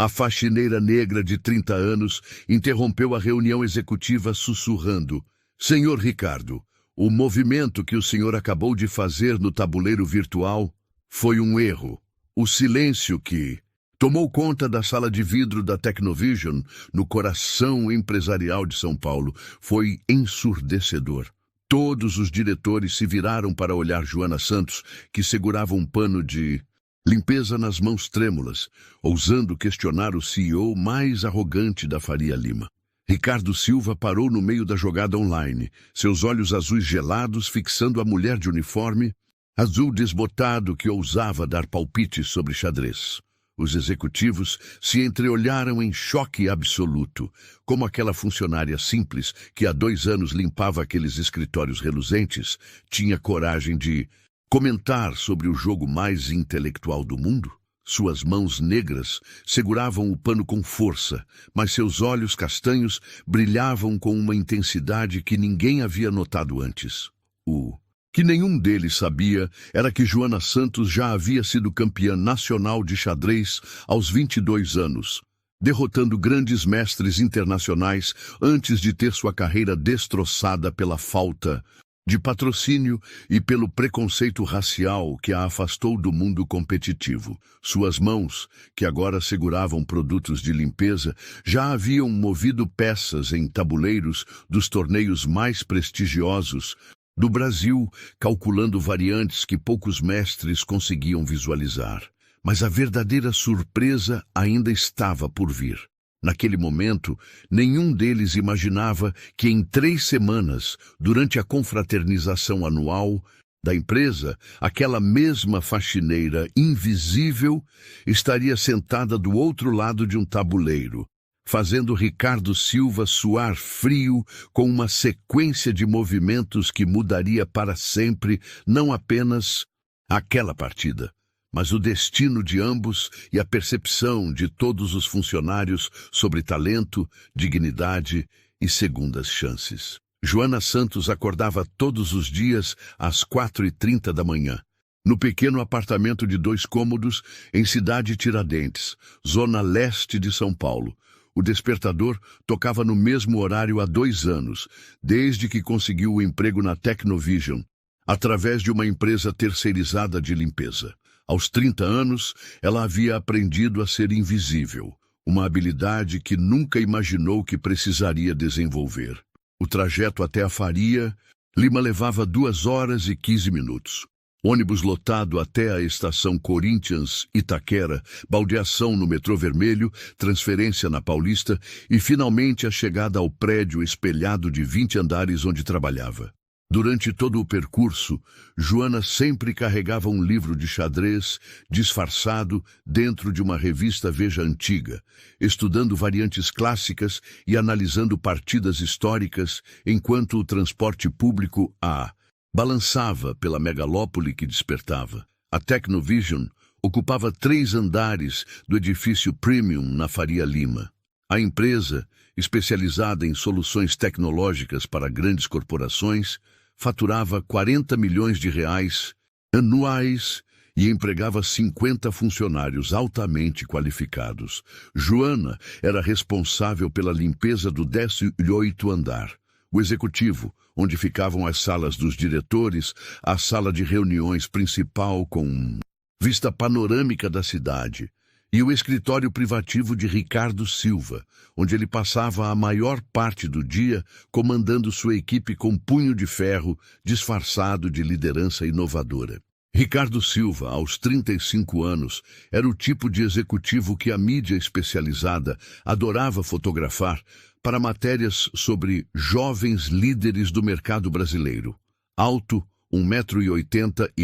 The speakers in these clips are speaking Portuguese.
A faxineira negra de 30 anos interrompeu a reunião executiva sussurrando: Senhor Ricardo, o movimento que o senhor acabou de fazer no tabuleiro virtual foi um erro. O silêncio que tomou conta da sala de vidro da Tecnovision, no coração empresarial de São Paulo, foi ensurdecedor. Todos os diretores se viraram para olhar Joana Santos, que segurava um pano de limpeza nas mãos trêmulas, ousando questionar o CEO mais arrogante da Faria Lima. Ricardo Silva parou no meio da jogada online, seus olhos azuis gelados fixando a mulher de uniforme, azul desbotado que ousava dar palpites sobre xadrez. Os executivos se entreolharam em choque absoluto, como aquela funcionária simples que há 2 anos limpava aqueles escritórios reluzentes, tinha coragem de comentar sobre o jogo mais intelectual do mundo. Suas mãos negras seguravam o pano com força, mas seus olhos castanhos brilhavam com uma intensidade que ninguém havia notado antes. O que nenhum deles sabia era que Joana Santos já havia sido campeã nacional de xadrez aos 22 anos, derrotando grandes mestres internacionais antes de ter sua carreira destroçada pela falta de patrocínio e pelo preconceito racial que a afastou do mundo competitivo. Suas mãos, que agora seguravam produtos de limpeza, já haviam movido peças em tabuleiros dos torneios mais prestigiosos do Brasil, calculando variantes que poucos mestres conseguiam visualizar. Mas a verdadeira surpresa ainda estava por vir. Naquele momento, nenhum deles imaginava que em 3 semanas, durante a confraternização anual da empresa, aquela mesma faxineira invisível estaria sentada do outro lado de um tabuleiro, fazendo Ricardo Silva suar frio com uma sequência de movimentos que mudaria para sempre não apenas aquela partida, mas o destino de ambos e a percepção de todos os funcionários sobre talento, dignidade e segundas chances. Joana Santos acordava todos os dias às 4h30 da manhã, no pequeno apartamento de 2 cômodos em Cidade Tiradentes, zona leste de São Paulo. O despertador tocava no mesmo horário há 2 anos, desde que conseguiu o emprego na Tecnovision, através de uma empresa terceirizada de limpeza. Aos 30 anos, ela havia aprendido a ser invisível, uma habilidade que nunca imaginou que precisaria desenvolver. O trajeto até a Faria Lima levava 2 horas e 15 minutos. Ônibus lotado até a estação Corinthians, Itaquera, baldeação no metrô vermelho, transferência na Paulista e finalmente a chegada ao prédio espelhado de 20 andares onde trabalhava. Durante todo o percurso, Joana sempre carregava um livro de xadrez disfarçado dentro de uma revista Veja antiga, estudando variantes clássicas e analisando partidas históricas enquanto o transporte público a balançava pela megalópole que despertava. A Tecnovision ocupava 3 andares do edifício Premium na Faria Lima. A empresa, especializada em soluções tecnológicas para grandes corporações, faturava 40 milhões de reais anuais e empregava 50 funcionários altamente qualificados. Joana era responsável pela limpeza do 18º andar. O executivo, onde ficavam as salas dos diretores, a sala de reuniões principal com vista panorâmica da cidade, e o escritório privativo de Ricardo Silva, onde ele passava a maior parte do dia comandando sua equipe com punho de ferro, disfarçado de liderança inovadora. Ricardo Silva, aos 35 anos, era o tipo de executivo que a mídia especializada adorava fotografar para matérias sobre jovens líderes do mercado brasileiro. Alto, 1,85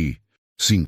m,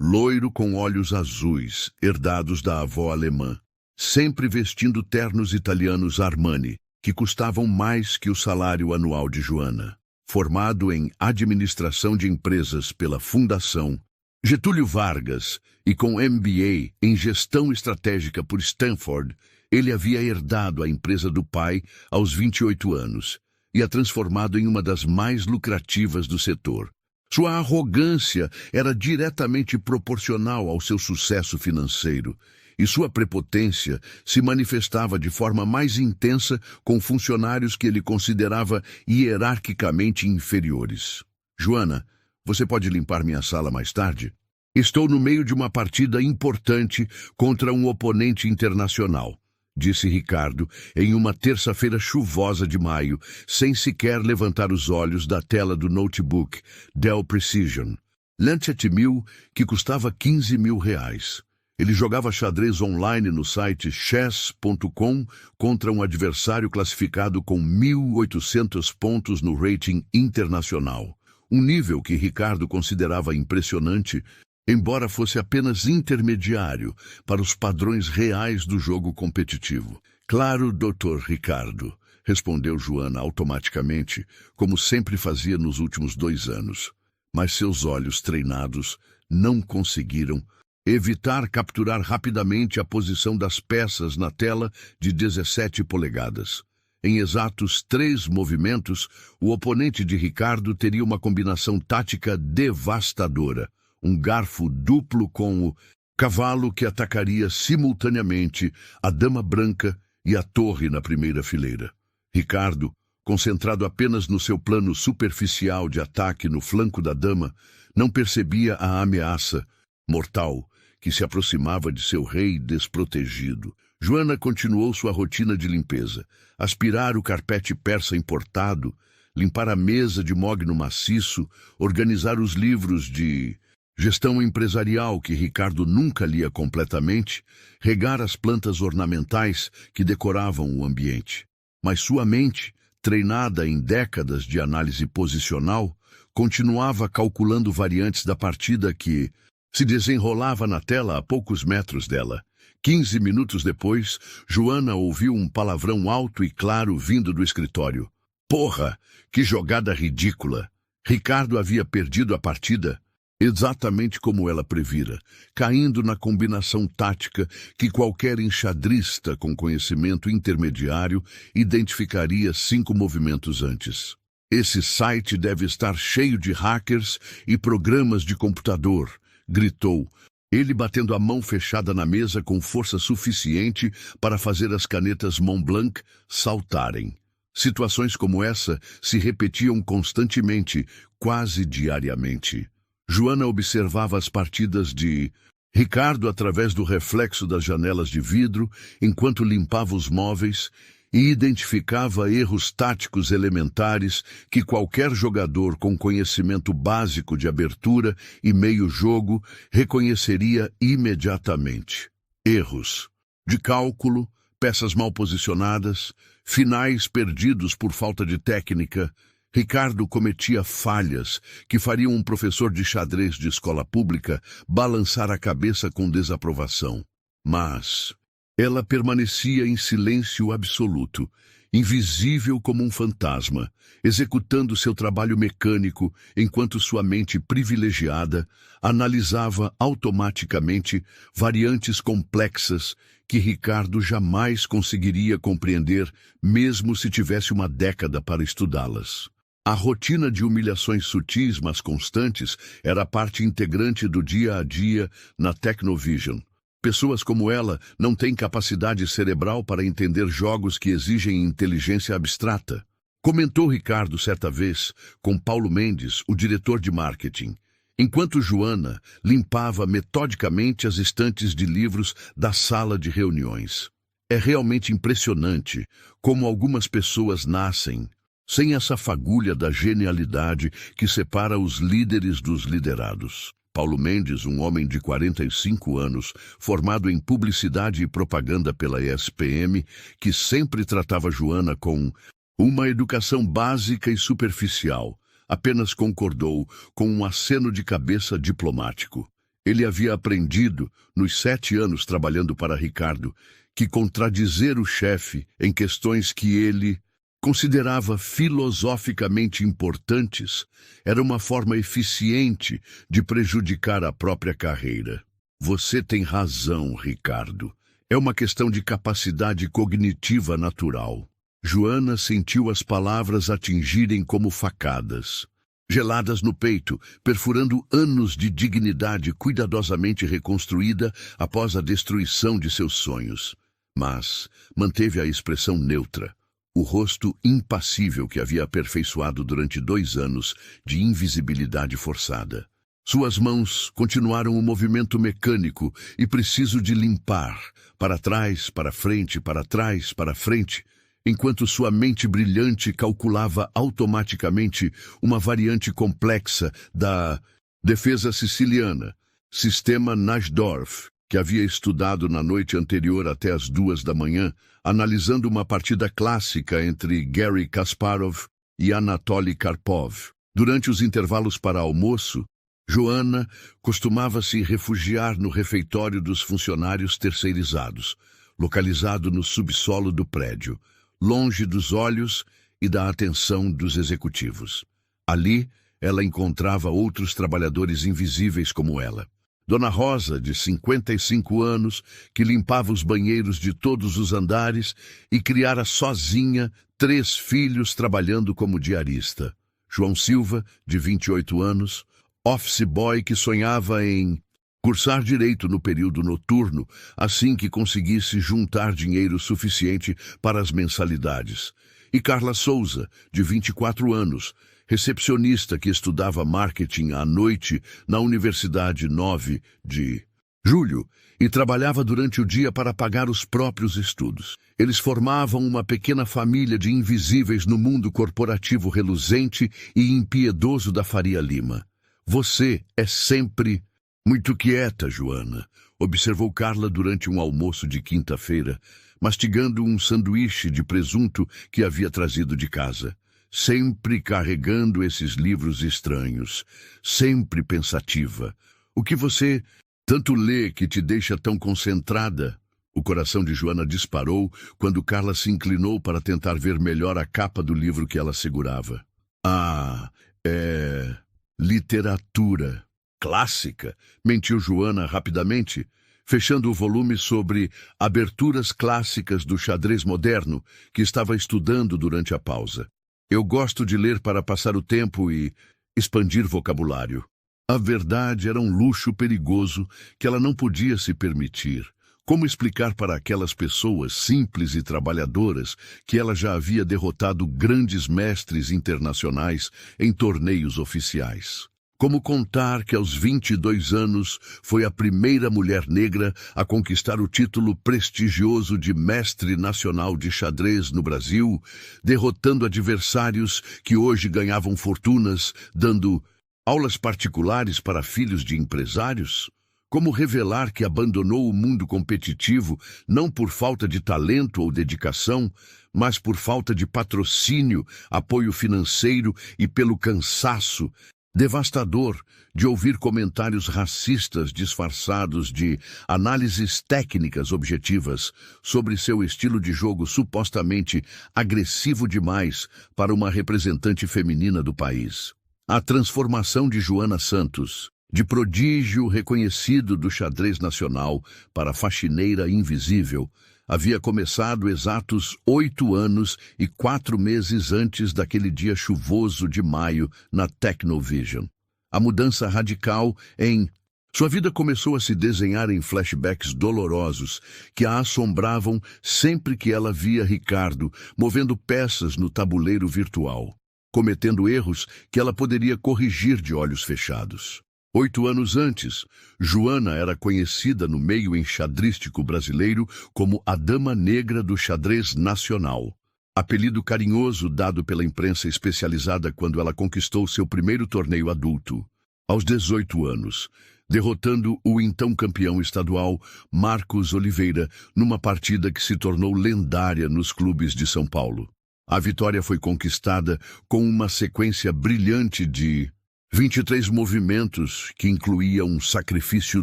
loiro com olhos azuis, herdados da avó alemã, sempre vestindo ternos italianos Armani, que custavam mais que o salário anual de Joana. Formado em administração de empresas pela Fundação Getúlio Vargas e com MBA em gestão estratégica por Stanford, ele havia herdado a empresa do pai aos 28 anos e a transformado em uma das mais lucrativas do setor. Sua arrogância era diretamente proporcional ao seu sucesso financeiro, e sua prepotência se manifestava de forma mais intensa com funcionários que ele considerava hierarquicamente inferiores. Joana, você pode limpar minha sala mais tarde? Estou no meio de uma partida importante contra um oponente internacional, disse Ricardo em uma terça-feira chuvosa de maio, sem sequer levantar os olhos da tela do notebook Dell Precision Lancet 1000, que custava R$ 15.000. Ele jogava xadrez online no site chess.com contra um adversário classificado com 1.800 pontos no rating internacional. Um nível que Ricardo considerava impressionante, embora fosse apenas intermediário para os padrões reais do jogo competitivo. Claro, Dr. Ricardo, respondeu Joana automaticamente, como sempre fazia nos últimos 2 anos. Mas seus olhos treinados não conseguiram evitar capturar rapidamente a posição das peças na tela de 17 polegadas. Em exatos 3 movimentos, o oponente de Ricardo teria uma combinação tática devastadora. Um garfo duplo com o cavalo que atacaria simultaneamente a dama branca e a torre na primeira fileira. Ricardo, concentrado apenas no seu plano superficial de ataque no flanco da dama, não percebia a ameaça mortal que se aproximava de seu rei desprotegido. Joana continuou sua rotina de limpeza, aspirar o carpete persa importado, limpar a mesa de mogno maciço, organizar os livros de gestão empresarial que Ricardo nunca lia completamente, regar as plantas ornamentais que decoravam o ambiente. Mas sua mente, treinada em décadas de análise posicional, continuava calculando variantes da partida que se desenrolava na tela a poucos metros dela. 15 minutos depois, Joana ouviu um palavrão alto e claro vindo do escritório. Porra, que jogada ridícula! Ricardo havia perdido a partida, exatamente como ela previra, caindo na combinação tática que qualquer enxadrista com conhecimento intermediário identificaria 5 movimentos antes. Esse site deve estar cheio de hackers e programas de computador, gritou, ele batendo a mão fechada na mesa com força suficiente para fazer as canetas Montblanc saltarem. Situações como essa se repetiam constantemente, quase diariamente. Joana observava as partidas de Ricardo através do reflexo das janelas de vidro, enquanto limpava os móveis, e identificava erros táticos elementares que qualquer jogador com conhecimento básico de abertura e meio-jogo reconheceria imediatamente. Erros de cálculo, peças mal posicionadas, finais perdidos por falta de técnica. Ricardo cometia falhas que fariam um professor de xadrez de escola pública balançar a cabeça com desaprovação. Mas ela permanecia em silêncio absoluto, invisível como um fantasma, executando seu trabalho mecânico enquanto sua mente privilegiada analisava automaticamente variantes complexas que Ricardo jamais conseguiria compreender, mesmo se tivesse uma década para estudá-las. A rotina de humilhações sutis, mas constantes, era parte integrante do dia a dia na Technovision. Pessoas como ela não têm capacidade cerebral para entender jogos que exigem inteligência abstrata. Comentou Ricardo certa vez com Paulo Mendes, o diretor de marketing, enquanto Joana limpava metodicamente as estantes de livros da sala de reuniões. É realmente impressionante como algumas pessoas nascem sem essa fagulha da genialidade que separa os líderes dos liderados. Paulo Mendes, um homem de 45 anos, formado em publicidade e propaganda pela ESPM, que sempre tratava Joana com uma educação básica e superficial, apenas concordou com um aceno de cabeça diplomático. Ele havia aprendido, nos 7 anos trabalhando para Ricardo, que contradizer o chefe em questões que ele considerava filosoficamente importantes era uma forma eficiente de prejudicar a própria carreira. Você tem razão, Ricardo. É uma questão de capacidade cognitiva natural. Joana sentiu as palavras atingirem como facadas. geladas no peito, perfurando anos de dignidade cuidadosamente reconstruída após a destruição de seus sonhos. Mas manteve a expressão neutra, o rosto impassível que havia aperfeiçoado durante 2 anos de invisibilidade forçada. Suas mãos continuaram o movimento mecânico e preciso de limpar, para trás, para frente, para trás, para frente, enquanto sua mente brilhante calculava automaticamente uma variante complexa da defesa siciliana, sistema Najdorf, que havia estudado na noite anterior até as 2 da manhã, analisando uma partida clássica entre Garry Kasparov e Anatoly Karpov. Durante os intervalos para almoço, Joanna costumava se refugiar no refeitório dos funcionários terceirizados, localizado no subsolo do prédio, longe dos olhos e da atenção dos executivos. Ali, ela encontrava outros trabalhadores invisíveis como ela. Dona Rosa, de 55 anos, que limpava os banheiros de todos os andares e criara sozinha 3 filhos trabalhando como diarista. João Silva, de 28 anos, office boy que sonhava em cursar direito no período noturno, assim que conseguisse juntar dinheiro suficiente para as mensalidades. E Carla Souza, de 24 anos, recepcionista que estudava marketing à noite na Universidade 9 de Julho e trabalhava durante o dia para pagar os próprios estudos. Eles formavam uma pequena família de invisíveis no mundo corporativo reluzente e impiedoso da Faria Lima. Você é sempre muito quieta, Joana, observou Carla durante um almoço de quinta-feira, mastigando um sanduíche de presunto que havia trazido de casa. Sempre carregando esses livros estranhos, sempre pensativa. O que você tanto lê que te deixa tão concentrada? O coração de Joana disparou quando Carla se inclinou para tentar ver melhor a capa do livro que ela segurava. Ah, é literatura clássica, mentiu Joana rapidamente, fechando o volume sobre aberturas clássicas do xadrez moderno que estava estudando durante a pausa. Eu gosto de ler para passar o tempo e expandir vocabulário. A verdade era um luxo perigoso que ela não podia se permitir. Como explicar para aquelas pessoas simples e trabalhadoras que ela já havia derrotado grandes mestres internacionais em torneios oficiais? Como contar que aos 22 anos foi a primeira mulher negra a conquistar o título prestigioso de mestre nacional de xadrez no Brasil, derrotando adversários que hoje ganhavam fortunas, dando aulas particulares para filhos de empresários? Como revelar que abandonou o mundo competitivo não por falta de talento ou dedicação, mas por falta de patrocínio, apoio financeiro e pelo cansaço devastador de ouvir comentários racistas disfarçados de análises técnicas objetivas sobre seu estilo de jogo supostamente agressivo demais para uma representante feminina do país? A transformação de Joana Santos, de prodígio reconhecido do xadrez nacional para faxineira invisível, havia começado exatos 8 anos e 4 meses antes daquele dia chuvoso de maio na Technovision. A mudança radical em sua vida começou a se desenhar em flashbacks dolorosos que a assombravam sempre que ela via Ricardo movendo peças no tabuleiro virtual, cometendo erros que ela poderia corrigir de olhos fechados. 8 anos antes, Joana era conhecida no meio enxadrístico brasileiro como a Dama Negra do Xadrez Nacional, apelido carinhoso dado pela imprensa especializada quando ela conquistou seu primeiro torneio adulto, aos 18 anos, derrotando o então campeão estadual Marcos Oliveira numa partida que se tornou lendária nos clubes de São Paulo. A vitória foi conquistada com uma sequência brilhante de 23 movimentos que incluía um sacrifício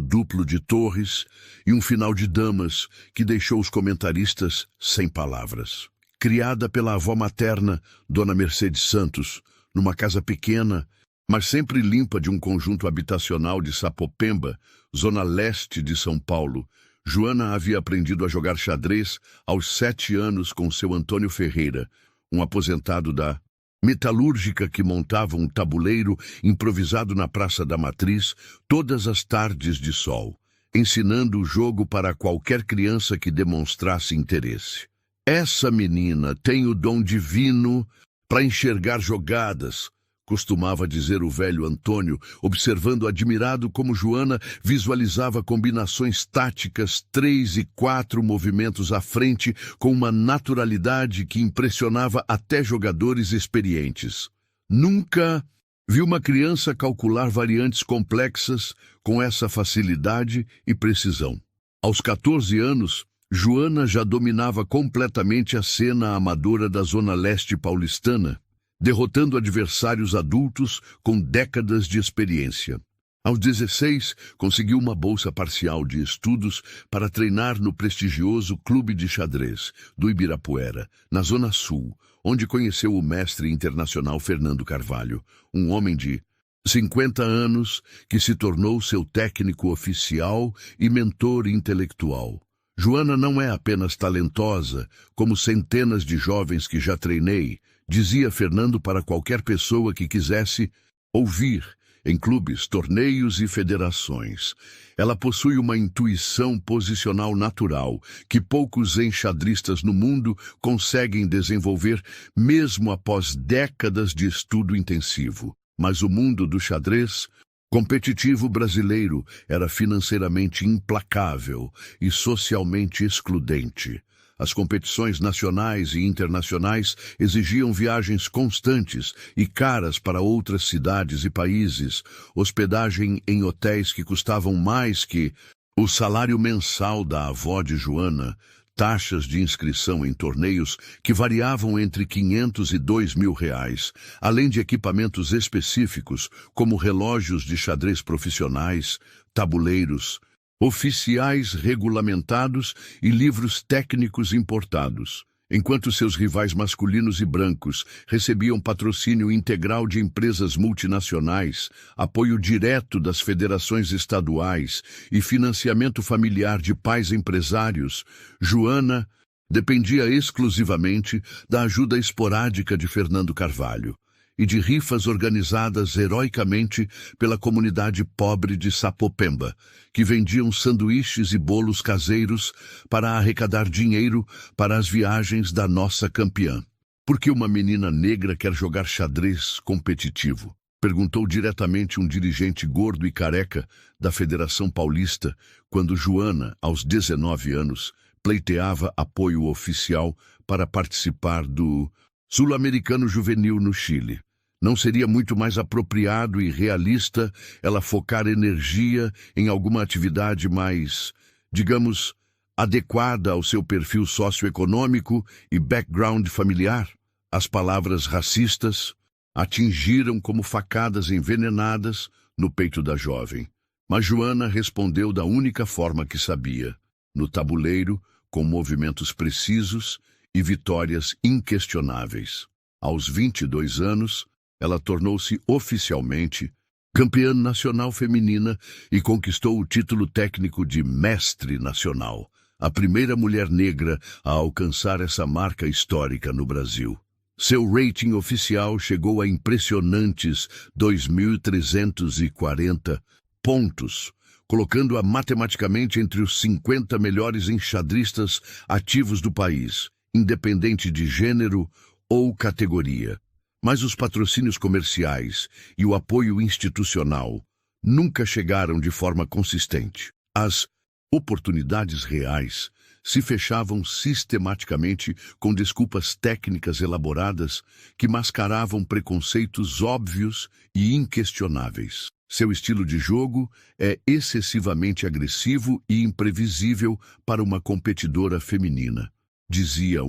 duplo de torres e um final de damas que deixou os comentaristas sem palavras. Criada pela avó materna, Dona Mercedes Santos, numa casa pequena, mas sempre limpa de um conjunto habitacional de Sapopemba, zona leste de São Paulo, Joana havia aprendido a jogar xadrez aos 7 anos com seu Antônio Ferreira, um aposentado da metalúrgica que montava um tabuleiro improvisado na Praça da Matriz todas as tardes de sol, ensinando o jogo para qualquer criança que demonstrasse interesse. Essa menina tem o dom divino para enxergar jogadas, costumava dizer o velho Antônio, observando admirado como Joana visualizava combinações táticas 3 e 4 movimentos à frente com uma naturalidade que impressionava até jogadores experientes. Nunca vi uma criança calcular variantes complexas com essa facilidade e precisão. Aos 14 anos, Joana já dominava completamente a cena amadora da Zona Leste paulistana, derrotando adversários adultos com décadas de experiência. Aos 16, conseguiu uma bolsa parcial de estudos para treinar no prestigioso Clube de Xadrez do Ibirapuera, na Zona Sul, onde conheceu o mestre internacional Fernando Carvalho, um homem de 50 anos que se tornou seu técnico oficial e mentor intelectual. Joana não é apenas talentosa, como centenas de jovens que já treinei, dizia Fernando para qualquer pessoa que quisesse ouvir em clubes, torneios e federações. Ela possui uma intuição posicional natural que poucos enxadristas no mundo conseguem desenvolver mesmo após décadas de estudo intensivo. Mas o mundo do xadrez competitivo brasileiro era financeiramente implacável e socialmente excludente. As competições nacionais e internacionais exigiam viagens constantes e caras para outras cidades e países, hospedagem em hotéis que custavam mais que o salário mensal da avó de Joana, taxas de inscrição em torneios que variavam entre R$500 e R$2.000, além de equipamentos específicos como relógios de xadrez profissionais, tabuleiros, oficiais regulamentados e livros técnicos importados, enquanto seus rivais masculinos e brancos recebiam patrocínio integral de empresas multinacionais, apoio direto das federações estaduais e financiamento familiar de pais empresários. Joana dependia exclusivamente da ajuda esporádica de Fernando Carvalho e de rifas organizadas heroicamente pela comunidade pobre de Sapopemba, que vendiam sanduíches e bolos caseiros para arrecadar dinheiro para as viagens da nossa campeã. Por que uma menina negra quer jogar xadrez competitivo? Perguntou diretamente um dirigente gordo e careca da Federação Paulista, quando Joana, aos 19 anos, pleiteava apoio oficial para participar do Sul-Americano Juvenil no Chile. Não seria muito mais apropriado e realista ela focar energia em alguma atividade mais, digamos, adequada ao seu perfil socioeconômico e background familiar? As palavras racistas atingiram como facadas envenenadas no peito da jovem. Mas Joana respondeu da única forma que sabia, no tabuleiro, com movimentos precisos e vitórias inquestionáveis. Aos 22 anos, ela tornou-se oficialmente campeã nacional feminina e conquistou o título técnico de mestre nacional, a primeira mulher negra a alcançar essa marca histórica no Brasil. Seu rating oficial chegou a impressionantes 2.340 pontos, colocando-a matematicamente entre os 50 melhores enxadristas ativos do país, independente de gênero ou categoria. Mas os patrocínios comerciais e o apoio institucional nunca chegaram de forma consistente. As oportunidades reais se fechavam sistematicamente com desculpas técnicas elaboradas que mascaravam preconceitos óbvios e inquestionáveis. Seu estilo de jogo é excessivamente agressivo e imprevisível para uma competidora feminina, dizia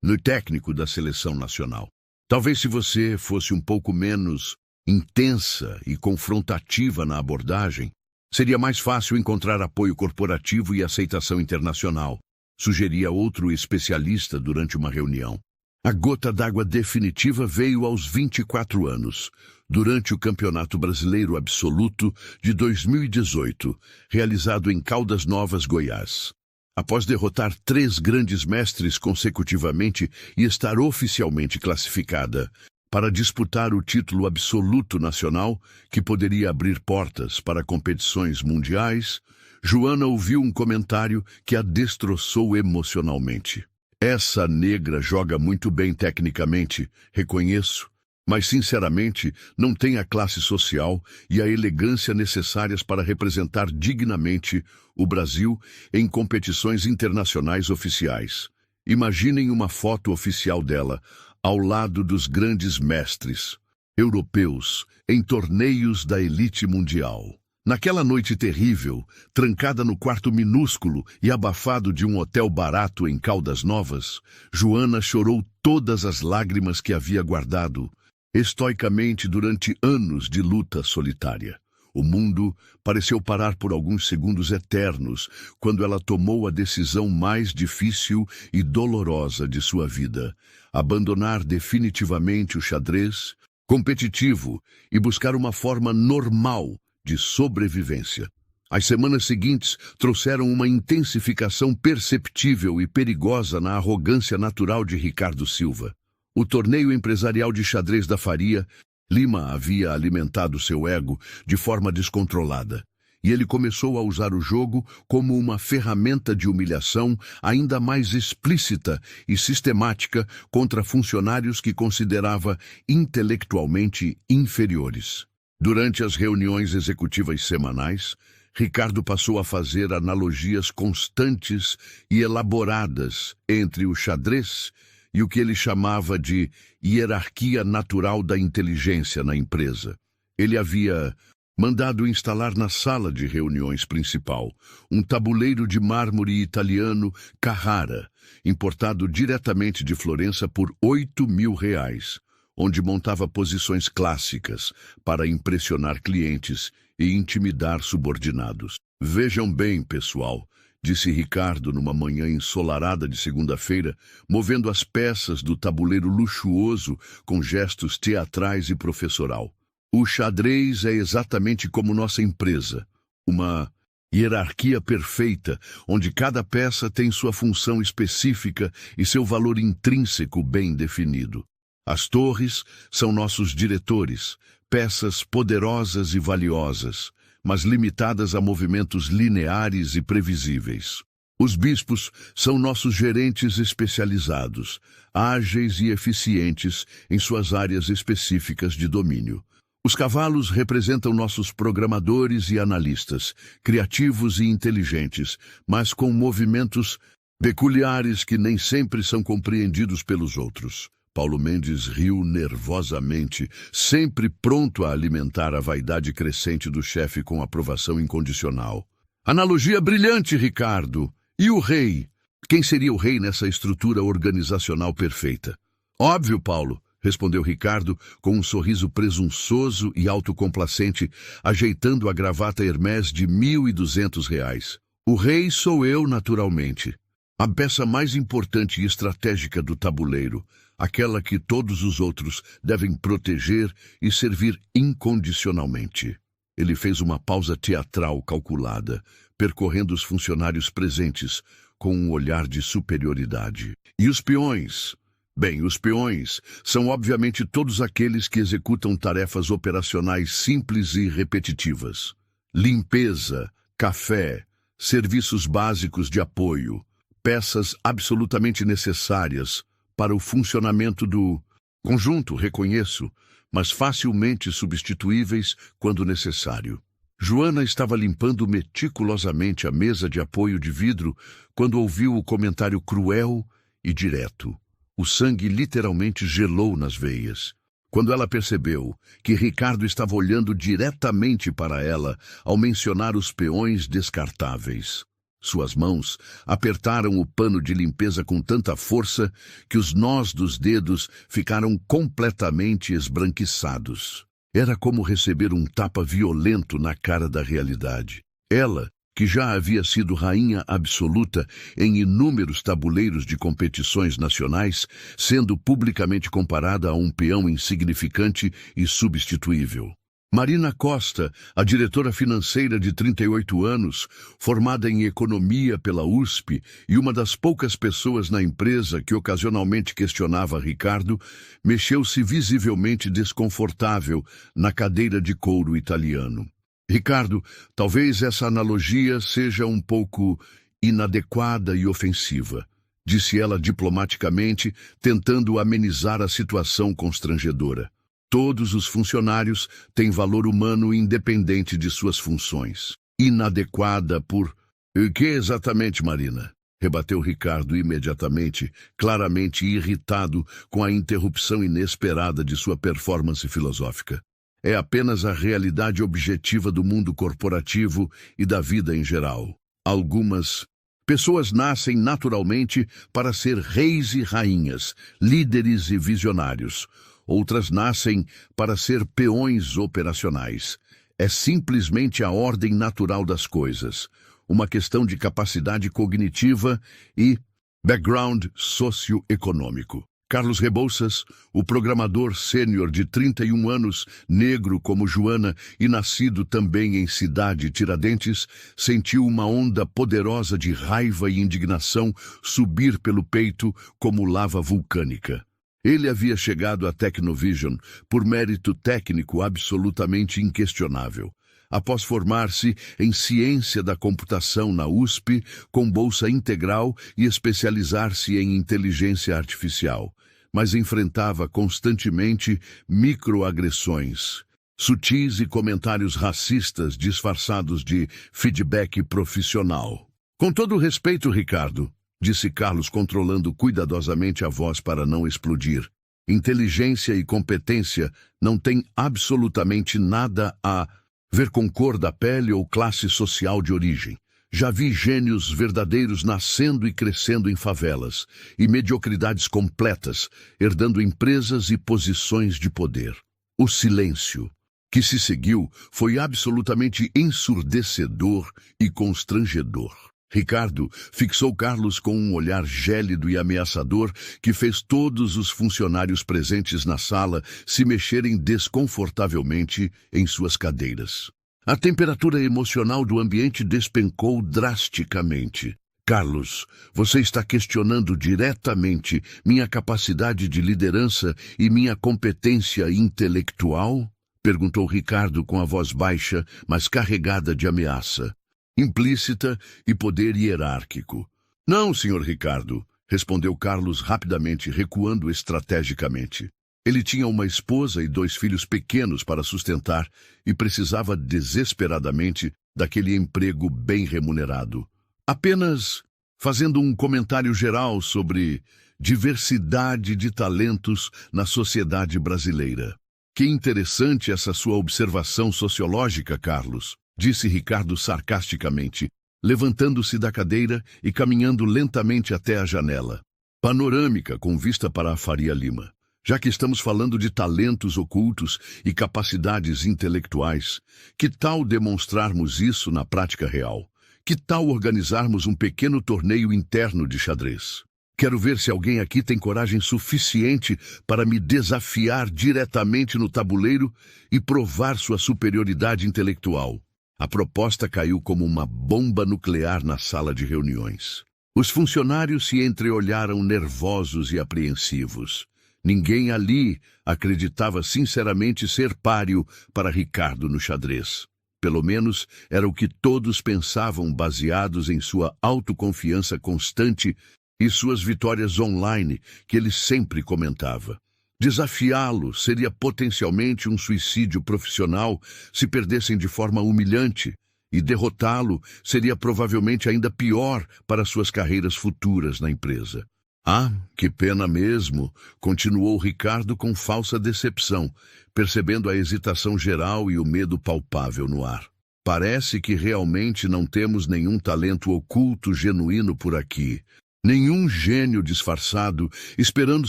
no técnico da seleção nacional. Talvez se você fosse um pouco menos intensa e confrontativa na abordagem, seria mais fácil encontrar apoio corporativo e aceitação internacional, sugeria outro especialista durante uma reunião. A gota d'água definitiva veio aos 24 anos, durante o Campeonato Brasileiro Absoluto de 2018, realizado em Caldas Novas, Goiás. Após derrotar 3 grandes mestres consecutivamente e estar oficialmente classificada para disputar o título absoluto nacional, que poderia abrir portas para competições mundiais, Joana ouviu um comentário que a destroçou emocionalmente. Essa negra joga muito bem tecnicamente, reconheço, mas sinceramente não tem a classe social e a elegância necessárias para representar dignamente o Brasil em competições internacionais oficiais. Imaginem uma foto oficial dela, ao lado dos grandes mestres europeus, em torneios da elite mundial. Naquela noite terrível, trancada no quarto minúsculo e abafado de um hotel barato em Caldas Novas, Joana chorou todas as lágrimas que havia guardado, estoicamente durante anos de luta solitária. O mundo pareceu parar por alguns segundos eternos quando ela tomou a decisão mais difícil e dolorosa de sua vida: abandonar definitivamente o xadrez competitivo e buscar uma forma normal de sobrevivência. As semanas seguintes trouxeram uma intensificação perceptível e perigosa na arrogância natural de Ricardo Silva. O torneio empresarial de xadrez da Faria Lima havia alimentado seu ego de forma descontrolada, e ele começou a usar o jogo como uma ferramenta de humilhação ainda mais explícita e sistemática contra funcionários que considerava intelectualmente inferiores. Durante as reuniões executivas semanais, Ricardo passou a fazer analogias constantes e elaboradas entre o xadrez e o que ele chamava de hierarquia natural da inteligência na empresa. Ele havia mandado instalar na sala de reuniões principal um tabuleiro de mármore italiano Carrara, importado diretamente de Florença por R$ 8.000, onde montava posições clássicas para impressionar clientes e intimidar subordinados. Vejam bem, pessoal, disse Ricardo numa manhã ensolarada de segunda-feira, movendo as peças do tabuleiro luxuoso com gestos teatrais e professoral. O xadrez é exatamente como nossa empresa, uma hierarquia perfeita, onde cada peça tem sua função específica e seu valor intrínseco bem definido. As torres são nossos diretores, peças poderosas e valiosas, mas limitadas a movimentos lineares e previsíveis. Os bispos são nossos gerentes especializados, ágeis e eficientes em suas áreas específicas de domínio. Os cavalos representam nossos programadores e analistas, criativos e inteligentes, mas com movimentos peculiares que nem sempre são compreendidos pelos outros. Paulo Mendes riu nervosamente, sempre pronto a alimentar a vaidade crescente do chefe com aprovação incondicional. Analogia brilhante, Ricardo. E o rei? Quem seria o rei nessa estrutura organizacional perfeita? Óbvio, Paulo, respondeu Ricardo com um sorriso presunçoso e autocomplacente, ajeitando a gravata Hermès de R$ 1.200. O rei sou eu, naturalmente. A peça mais importante e estratégica do tabuleiro, aquela que todos os outros devem proteger e servir incondicionalmente. Ele fez uma pausa teatral calculada, percorrendo os funcionários presentes com um olhar de superioridade. E os peões? Bem, os peões são obviamente todos aqueles que executam tarefas operacionais simples e repetitivas. Limpeza, café, serviços básicos de apoio, peças absolutamente necessárias para o funcionamento do conjunto, reconheço, mas facilmente substituíveis quando necessário. Joana estava limpando meticulosamente a mesa de apoio de vidro quando ouviu o comentário cruel e direto. O sangue literalmente gelou nas veias. Quando ela percebeu que Ricardo estava olhando diretamente para ela ao mencionar os peões descartáveis. Suas mãos apertaram o pano de limpeza com tanta força que os nós dos dedos ficaram completamente esbranquiçados. Era como receber um tapa violento na cara da realidade. Ela, que já havia sido rainha absoluta em inúmeros tabuleiros de competições nacionais, sendo publicamente comparada a um peão insignificante e substituível. Marina Costa, a diretora financeira de 38 anos, formada em economia pela USP e uma das poucas pessoas na empresa que ocasionalmente questionava Ricardo, mexeu-se visivelmente desconfortável na cadeira de couro italiano. Ricardo, talvez essa analogia seja um pouco inadequada e ofensiva, disse ela diplomaticamente, tentando amenizar a situação constrangedora. Todos os funcionários têm valor humano independente de suas funções. Inadequada por... O que exatamente, Marina? Rebateu Ricardo imediatamente, claramente irritado com a interrupção inesperada de sua performance filosófica. É apenas a realidade objetiva do mundo corporativo e da vida em geral. Algumas pessoas nascem naturalmente para ser reis e rainhas, líderes e visionários. Outras nascem para ser peões operacionais. É simplesmente a ordem natural das coisas, uma questão de capacidade cognitiva e background socioeconômico. Carlos Rebouças, o programador sênior de 31 anos, negro como Joana e nascido também em Cidade Tiradentes, sentiu uma onda poderosa de raiva e indignação subir pelo peito como lava vulcânica. Ele havia chegado à Tecnovision por mérito técnico absolutamente inquestionável. Após formar-se em ciência da computação na USP, com bolsa integral e especializar-se em inteligência artificial, mas enfrentava constantemente microagressões, sutis e comentários racistas disfarçados de feedback profissional. Com todo o respeito, Ricardo, disse Carlos, controlando cuidadosamente a voz para não explodir. Inteligência e competência não têm absolutamente nada a ver com cor da pele ou classe social de origem. Já vi gênios verdadeiros nascendo e crescendo em favelas, e mediocridades completas, herdando empresas e posições de poder. O silêncio que se seguiu foi absolutamente ensurdecedor e constrangedor. Ricardo fixou Carlos com um olhar gélido e ameaçador que fez todos os funcionários presentes na sala se mexerem desconfortavelmente em suas cadeiras. A temperatura emocional do ambiente despencou drasticamente. Carlos, você está questionando diretamente minha capacidade de liderança e minha competência intelectual? Perguntou Ricardo com a voz baixa, mas carregada de ameaça, implícita e poder hierárquico. Não, senhor Ricardo, respondeu Carlos rapidamente, recuando estrategicamente. Ele tinha uma esposa e 2 filhos pequenos para sustentar e precisava desesperadamente daquele emprego bem remunerado. Apenas fazendo um comentário geral sobre diversidade de talentos na sociedade brasileira. Que interessante essa sua observação sociológica, Carlos, disse Ricardo sarcasticamente, levantando-se da cadeira e caminhando lentamente até a janela, panorâmica com vista para a Faria Lima. Já que estamos falando de talentos ocultos e capacidades intelectuais, que tal demonstrarmos isso na prática real? Que tal organizarmos um pequeno torneio interno de xadrez? Quero ver se alguém aqui tem coragem suficiente para me desafiar diretamente no tabuleiro e provar sua superioridade intelectual. A proposta caiu como uma bomba nuclear na sala de reuniões. Os funcionários se entreolharam nervosos e apreensivos. Ninguém ali acreditava sinceramente ser páreo para Ricardo no xadrez. Pelo menos era o que todos pensavam, baseados em sua autoconfiança constante e suas vitórias online, que ele sempre comentava. Desafiá-lo seria potencialmente um suicídio profissional se perdessem de forma humilhante, e derrotá-lo seria provavelmente ainda pior para suas carreiras futuras na empresa. Ah, que pena mesmo, continuou Ricardo com falsa decepção, percebendo a hesitação geral e o medo palpável no ar. Parece que realmente não temos nenhum talento oculto genuíno por aqui. Nenhum gênio disfarçado esperando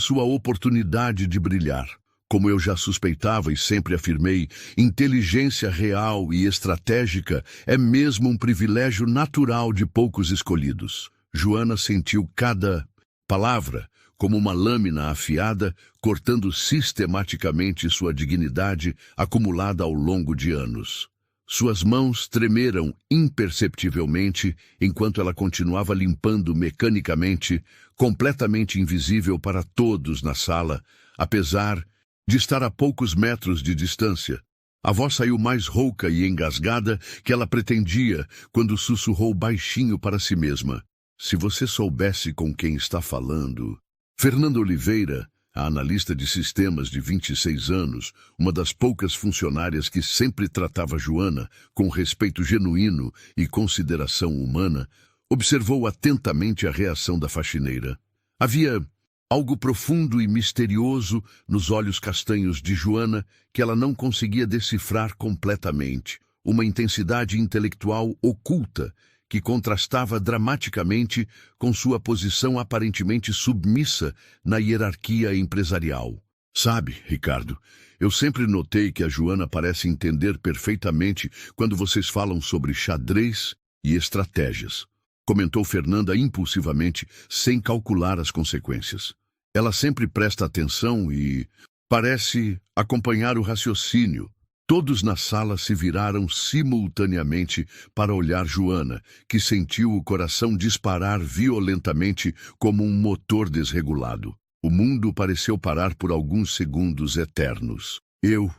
sua oportunidade de brilhar. Como eu já suspeitava e sempre afirmei, inteligência real e estratégica é mesmo um privilégio natural de poucos escolhidos. Joana sentiu cada palavra como uma lâmina afiada, cortando sistematicamente sua dignidade acumulada ao longo de anos. Suas mãos tremeram imperceptivelmente enquanto ela continuava limpando mecanicamente, completamente invisível para todos na sala, apesar de estar a poucos metros de distância. A voz saiu mais rouca e engasgada que ela pretendia quando sussurrou baixinho para si mesma. Se você soubesse com quem está falando... Fernanda Oliveira, a analista de sistemas de 26 anos, uma das poucas funcionárias que sempre tratava Joana com respeito genuíno e consideração humana, observou atentamente a reação da faxineira. Havia algo profundo e misterioso nos olhos castanhos de Joana que ela não conseguia decifrar completamente, uma intensidade intelectual oculta que contrastava dramaticamente com sua posição aparentemente submissa na hierarquia empresarial. Sabe, Ricardo, eu sempre notei que a Joana parece entender perfeitamente quando vocês falam sobre xadrez e estratégias, comentou Fernanda impulsivamente, sem calcular as consequências. Ela sempre presta atenção e parece acompanhar o raciocínio. Todos na sala se viraram simultaneamente para olhar Joana, que sentiu o coração disparar violentamente como um motor desregulado. O mundo pareceu parar por alguns segundos eternos. Eu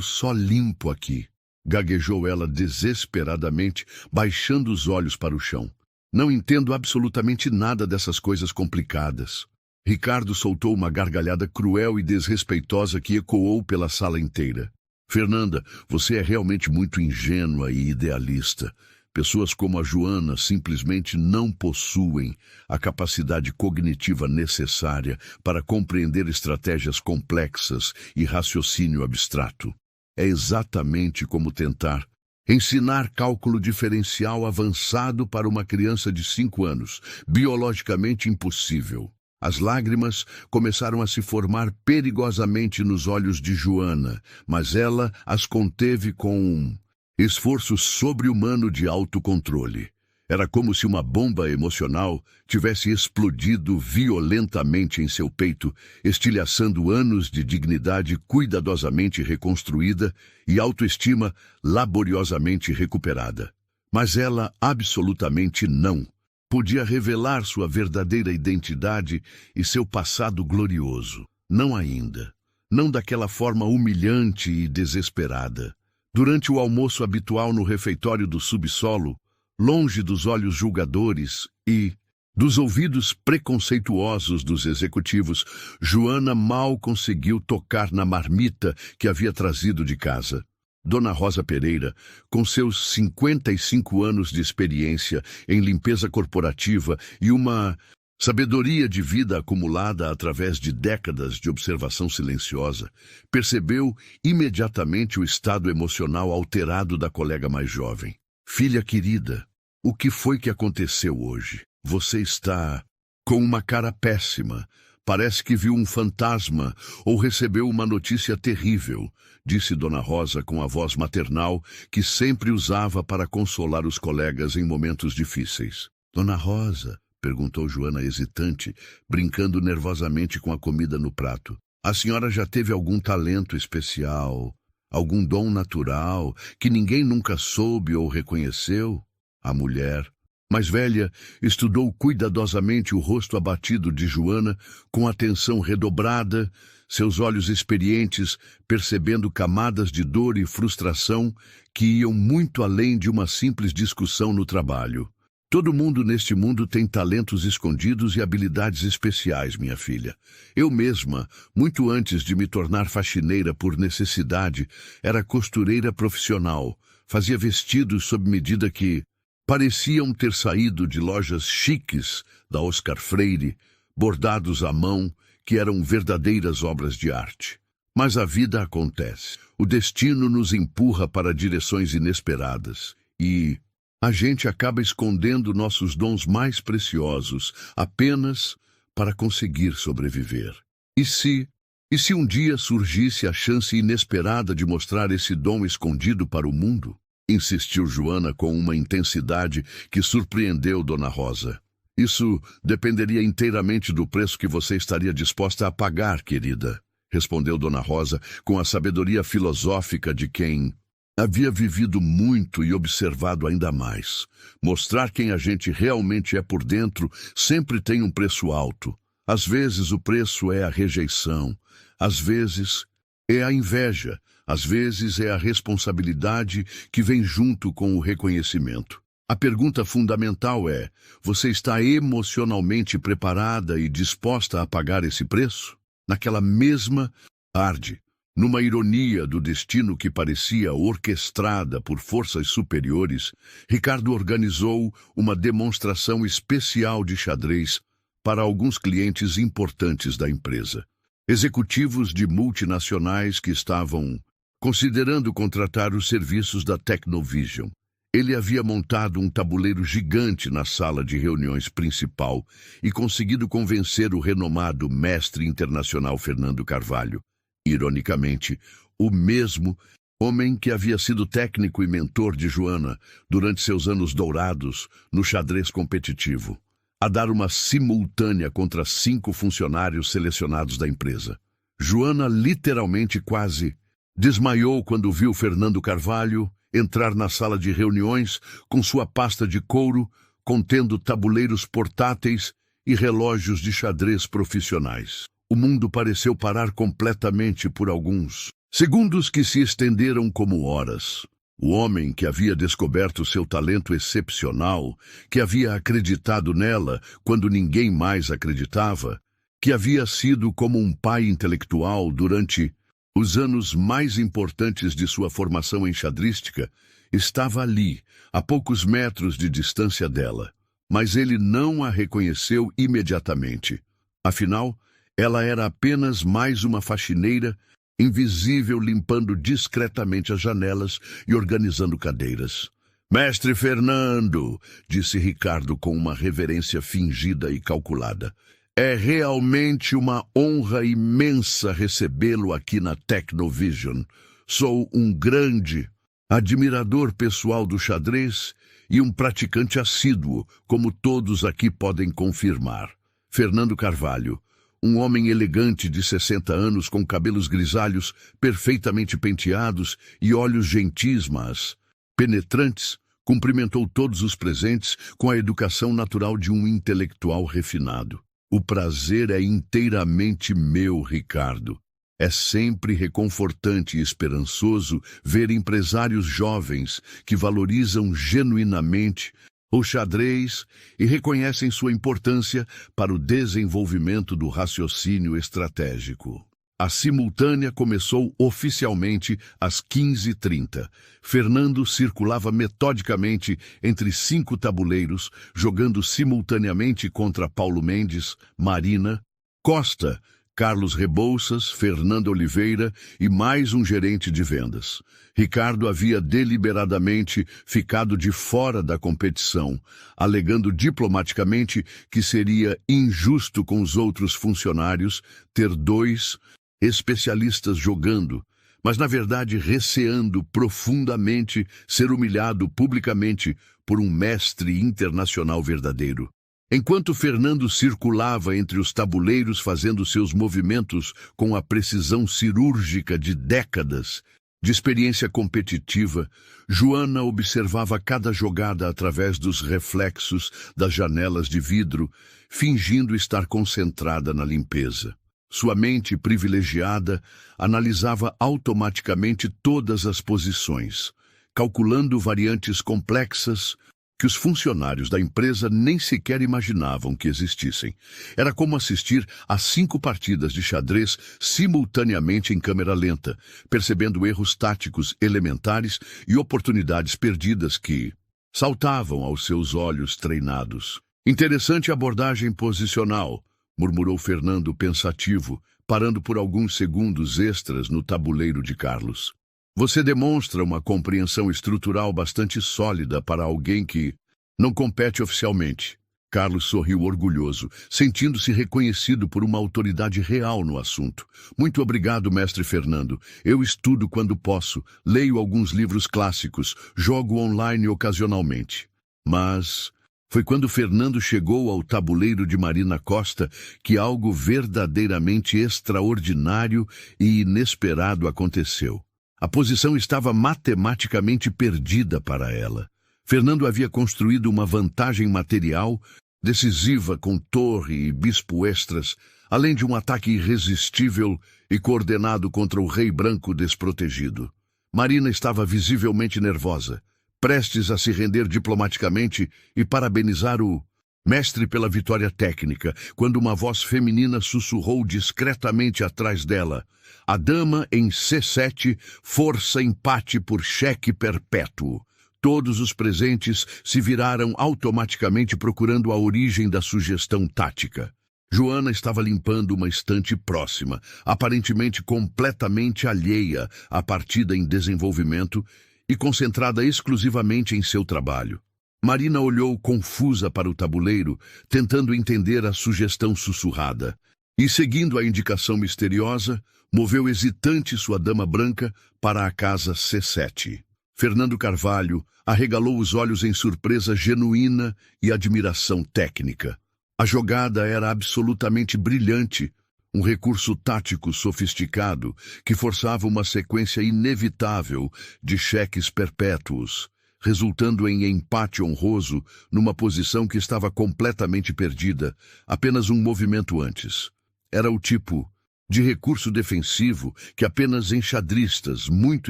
só limpo aqui, gaguejou ela desesperadamente, baixando os olhos para o chão. Não entendo absolutamente nada dessas coisas complicadas. Ricardo soltou uma gargalhada cruel e desrespeitosa que ecoou pela sala inteira. Fernanda, você é realmente muito ingênua e idealista. Pessoas como a Joana simplesmente não possuem a capacidade cognitiva necessária para compreender estratégias complexas e raciocínio abstrato. É exatamente como tentar ensinar cálculo diferencial avançado para uma criança de 5 anos, biologicamente impossível. As lágrimas começaram a se formar perigosamente nos olhos de Joana, mas ela as conteve com um esforço sobre-humano de autocontrole. Era como se uma bomba emocional tivesse explodido violentamente em seu peito, estilhaçando anos de dignidade cuidadosamente reconstruída e autoestima laboriosamente recuperada. Mas ela absolutamente não podia revelar sua verdadeira identidade e seu passado glorioso. Não ainda. Não daquela forma humilhante e desesperada. Durante o almoço habitual no refeitório do subsolo, longe dos olhos julgadores e dos ouvidos preconceituosos dos executivos, Joana mal conseguiu tocar na marmita que havia trazido de casa. Dona Rosa Pereira, com seus 55 anos de experiência em limpeza corporativa e uma sabedoria de vida acumulada através de décadas de observação silenciosa, percebeu imediatamente o estado emocional alterado da colega mais jovem. Filha querida, o que foi que aconteceu hoje? Você está com uma cara péssima. Parece que viu um fantasma ou recebeu uma notícia terrível, disse Dona Rosa com a voz maternal que sempre usava para consolar os colegas em momentos difíceis. Dona Rosa, perguntou Joana hesitante, brincando nervosamente com a comida no prato. A senhora já teve algum talento especial, algum dom natural que ninguém nunca soube ou reconheceu? A mulher mais velha estudou cuidadosamente o rosto abatido de Joana com atenção redobrada, seus olhos experientes percebendo camadas de dor e frustração que iam muito além de uma simples discussão no trabalho. Todo mundo neste mundo tem talentos escondidos e habilidades especiais, minha filha. Eu mesma, muito antes de me tornar faxineira por necessidade, era costureira profissional, fazia vestidos sob medida que pareciam ter saído de lojas chiques da Oscar Freire, bordados à mão, que eram verdadeiras obras de arte. Mas a vida acontece. O destino nos empurra para direções inesperadas e a gente acaba escondendo nossos dons mais preciosos apenas para conseguir sobreviver. E se um dia surgisse a chance inesperada de mostrar esse dom escondido para o mundo? Insistiu Joana com uma intensidade que surpreendeu Dona Rosa. Isso dependeria inteiramente do preço que você estaria disposta a pagar, querida, respondeu Dona Rosa com a sabedoria filosófica de quem havia vivido muito e observado ainda mais. Mostrar quem a gente realmente é por dentro sempre tem um preço alto. Às vezes o preço é a rejeição, às vezes é a inveja, às vezes é a responsabilidade que vem junto com o reconhecimento. A pergunta fundamental é: você está emocionalmente preparada e disposta a pagar esse preço? Naquela mesma tarde, numa ironia do destino que parecia orquestrada por forças superiores, Ricardo organizou uma demonstração especial de xadrez para alguns clientes importantes da empresa. Executivos de multinacionais que estavam considerando contratar os serviços da Tecnovision. Ele havia montado um tabuleiro gigante na sala de reuniões principal e conseguido convencer o renomado mestre internacional Fernando Carvalho, ironicamente, o mesmo homem que havia sido técnico e mentor de Joana durante seus anos dourados no xadrez competitivo, a dar uma simultânea contra 5 funcionários selecionados da empresa. Joana literalmente quase desmaiou quando viu Fernando Carvalho entrar na sala de reuniões com sua pasta de couro contendo tabuleiros portáteis e relógios de xadrez profissionais. O mundo pareceu parar completamente por alguns segundos que se estenderam como horas. O homem que havia descoberto seu talento excepcional, que havia acreditado nela quando ninguém mais acreditava, que havia sido como um pai intelectual durante os anos mais importantes de sua formação enxadrística, estava ali, a poucos metros de distância dela. Mas ele não a reconheceu imediatamente. Afinal, ela era apenas mais uma faxineira, invisível, limpando discretamente as janelas e organizando cadeiras. «Mestre Fernando», disse Ricardo com uma reverência fingida e calculada, «é realmente uma honra imensa recebê-lo aqui na Tecnovision. Sou um grande admirador pessoal do xadrez e um praticante assíduo, como todos aqui podem confirmar. Fernando Carvalho, um homem elegante de 60 anos com cabelos grisalhos perfeitamente penteados e olhos gentis, mas penetrantes, cumprimentou todos os presentes com a educação natural de um intelectual refinado. O prazer é inteiramente meu, Ricardo. É sempre reconfortante e esperançoso ver empresários jovens que valorizam genuinamente o xadrez e reconhecem sua importância para o desenvolvimento do raciocínio estratégico. A simultânea começou oficialmente às 15h30. Fernando circulava metodicamente entre 5 tabuleiros, jogando simultaneamente contra Paulo Mendes, Marina, Costa, Carlos Rebouças, Fernando Oliveira e mais um gerente de vendas. Ricardo havia deliberadamente ficado de fora da competição, alegando diplomaticamente que seria injusto com os outros funcionários ter 2 especialistas jogando, mas na verdade receando profundamente ser humilhado publicamente por um mestre internacional verdadeiro. Enquanto Fernando circulava entre os tabuleiros fazendo seus movimentos com a precisão cirúrgica de décadas de experiência competitiva, Joana observava cada jogada através dos reflexos das janelas de vidro, fingindo estar concentrada na limpeza. Sua mente privilegiada analisava automaticamente todas as posições, calculando variantes complexas que os funcionários da empresa nem sequer imaginavam que existissem. Era como assistir a 5 partidas de xadrez simultaneamente em câmera lenta, percebendo erros táticos elementares e oportunidades perdidas que saltavam aos seus olhos treinados. Interessante abordagem posicional, murmurou Fernando pensativo, parando por alguns segundos extras no tabuleiro de Carlos. Você demonstra uma compreensão estrutural bastante sólida para alguém que não compete oficialmente. Carlos sorriu orgulhoso, sentindo-se reconhecido por uma autoridade real no assunto. Muito obrigado, mestre Fernando. Eu estudo quando posso, leio alguns livros clássicos, jogo online ocasionalmente. Mas Foi quando Fernando chegou ao tabuleiro de Marina Costa que algo verdadeiramente extraordinário e inesperado aconteceu. A posição estava matematicamente perdida para ela. Fernando havia construído uma vantagem material decisiva com torre e bispo extras, além de um ataque irresistível e coordenado contra o rei branco desprotegido. Marina estava visivelmente nervosa, prestes a se render diplomaticamente e parabenizar o mestre pela vitória técnica, quando uma voz feminina sussurrou discretamente atrás dela: "A dama em C7, força empate por cheque perpétuo." Todos os presentes se viraram automaticamente procurando a origem da sugestão tática. Joana estava limpando uma estante próxima, aparentemente completamente alheia à partida em desenvolvimento e concentrada exclusivamente em seu trabalho. Marina olhou confusa para o tabuleiro, tentando entender a sugestão sussurrada. E, seguindo a indicação misteriosa, moveu hesitante sua dama branca para a casa C7. Fernando Carvalho arregalou os olhos em surpresa genuína e admiração técnica. A jogada era absolutamente brilhante, um recurso tático sofisticado que forçava uma sequência inevitável de cheques perpétuos, resultando em empate honroso numa posição que estava completamente perdida, apenas um movimento antes. Era o tipo de recurso defensivo que apenas enxadristas muito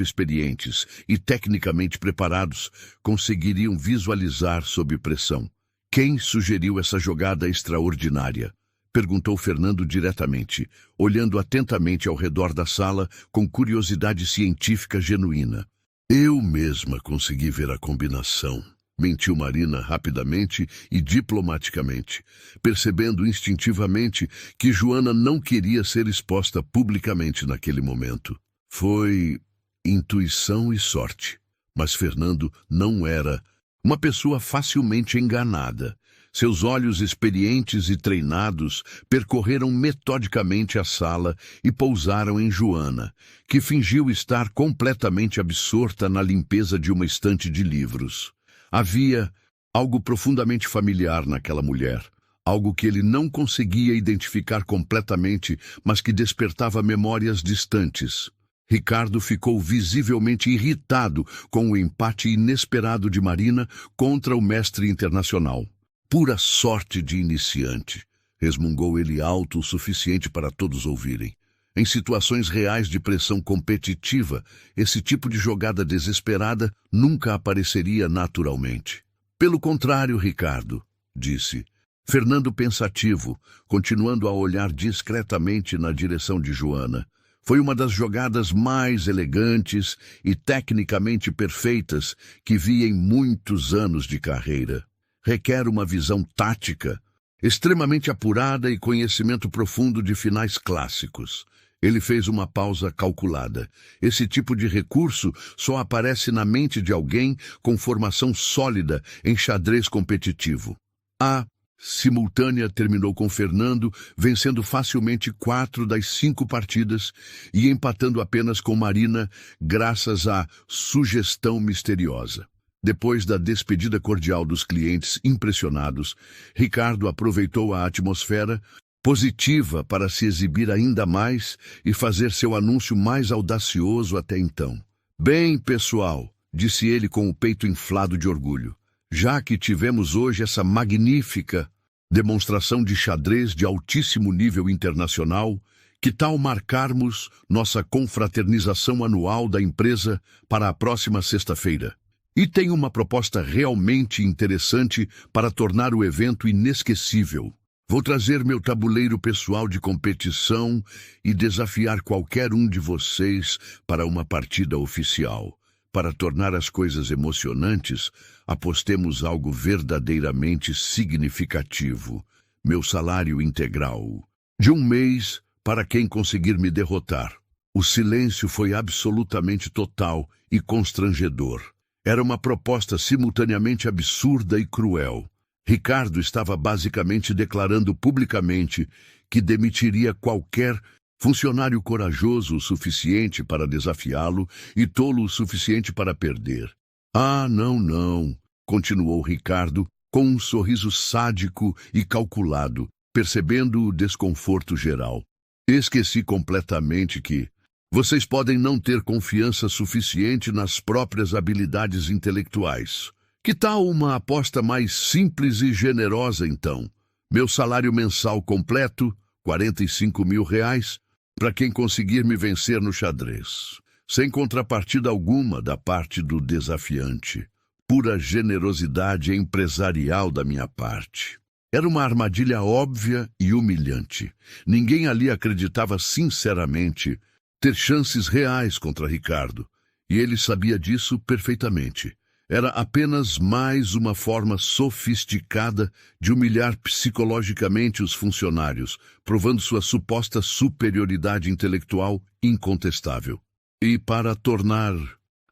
experientes e tecnicamente preparados conseguiriam visualizar sob pressão. "Quem sugeriu essa jogada extraordinária?" perguntou Fernando diretamente, olhando atentamente ao redor da sala com curiosidade científica genuína. "Eu mesma consegui ver a combinação", mentiu Marina rapidamente e diplomaticamente, percebendo instintivamente que Joana não queria ser exposta publicamente naquele momento. Foi intuição e sorte, mas Fernando não era uma pessoa facilmente enganada. Seus olhos experientes e treinados percorreram metodicamente a sala e pousaram em Joana, que fingiu estar completamente absorta na limpeza de uma estante de livros. Havia algo profundamente familiar naquela mulher, algo que ele não conseguia identificar completamente, mas que despertava memórias distantes. Ricardo ficou visivelmente irritado com o empate inesperado de Marina contra o mestre internacional. "Pura sorte de iniciante", resmungou ele alto o suficiente para todos ouvirem. Em situações reais de pressão competitiva, esse tipo de jogada desesperada nunca apareceria naturalmente. "Pelo contrário, Ricardo", disse. Fernando pensativo, continuando a olhar discretamente na direção de Joana. Foi uma das jogadas mais elegantes e tecnicamente perfeitas que vi em muitos anos de carreira. Requer uma visão tática, extremamente apurada e conhecimento profundo de finais clássicos. Ele fez uma pausa calculada. Esse tipo de recurso só aparece na mente de alguém com formação sólida em xadrez competitivo. A simultânea terminou com Fernando vencendo facilmente 4 das 5 partidas e empatando apenas com Marina graças à sugestão misteriosa. Depois da despedida cordial dos clientes impressionados, Ricardo aproveitou a atmosfera positiva para se exibir ainda mais e fazer seu anúncio mais audacioso até então. "Bem, pessoal", disse ele com o peito inflado de orgulho, "já que tivemos hoje essa magnífica demonstração de xadrez de altíssimo nível internacional, que tal marcarmos nossa confraternização anual da empresa para a próxima sexta-feira? E tenho uma proposta realmente interessante para tornar o evento inesquecível. Vou trazer meu tabuleiro pessoal de competição e desafiar qualquer um de vocês para uma partida oficial. Para tornar as coisas emocionantes, apostemos algo verdadeiramente significativo. Meu salário integral. De 1 mês para quem conseguir me derrotar." O silêncio foi absolutamente total e constrangedor. Era uma proposta simultaneamente absurda e cruel. Ricardo estava basicamente declarando publicamente que demitiria qualquer funcionário corajoso o suficiente para desafiá-lo e tolo o suficiente para perder. "Ah, não, não", continuou Ricardo, com um sorriso sádico e calculado, percebendo o desconforto geral. Esqueci completamente que vocês podem não ter confiança suficiente nas próprias habilidades intelectuais. Que tal uma aposta mais simples e generosa, então? Meu salário mensal completo, R$ 45.000, para quem conseguir me vencer no xadrez. Sem contrapartida alguma da parte do desafiante. Pura generosidade empresarial da minha parte. Era uma armadilha óbvia e humilhante. Ninguém ali acreditava sinceramente ter chances reais contra Ricardo, e ele sabia disso perfeitamente. Era apenas mais uma forma sofisticada de humilhar psicologicamente os funcionários, provando sua suposta superioridade intelectual incontestável. E para tornar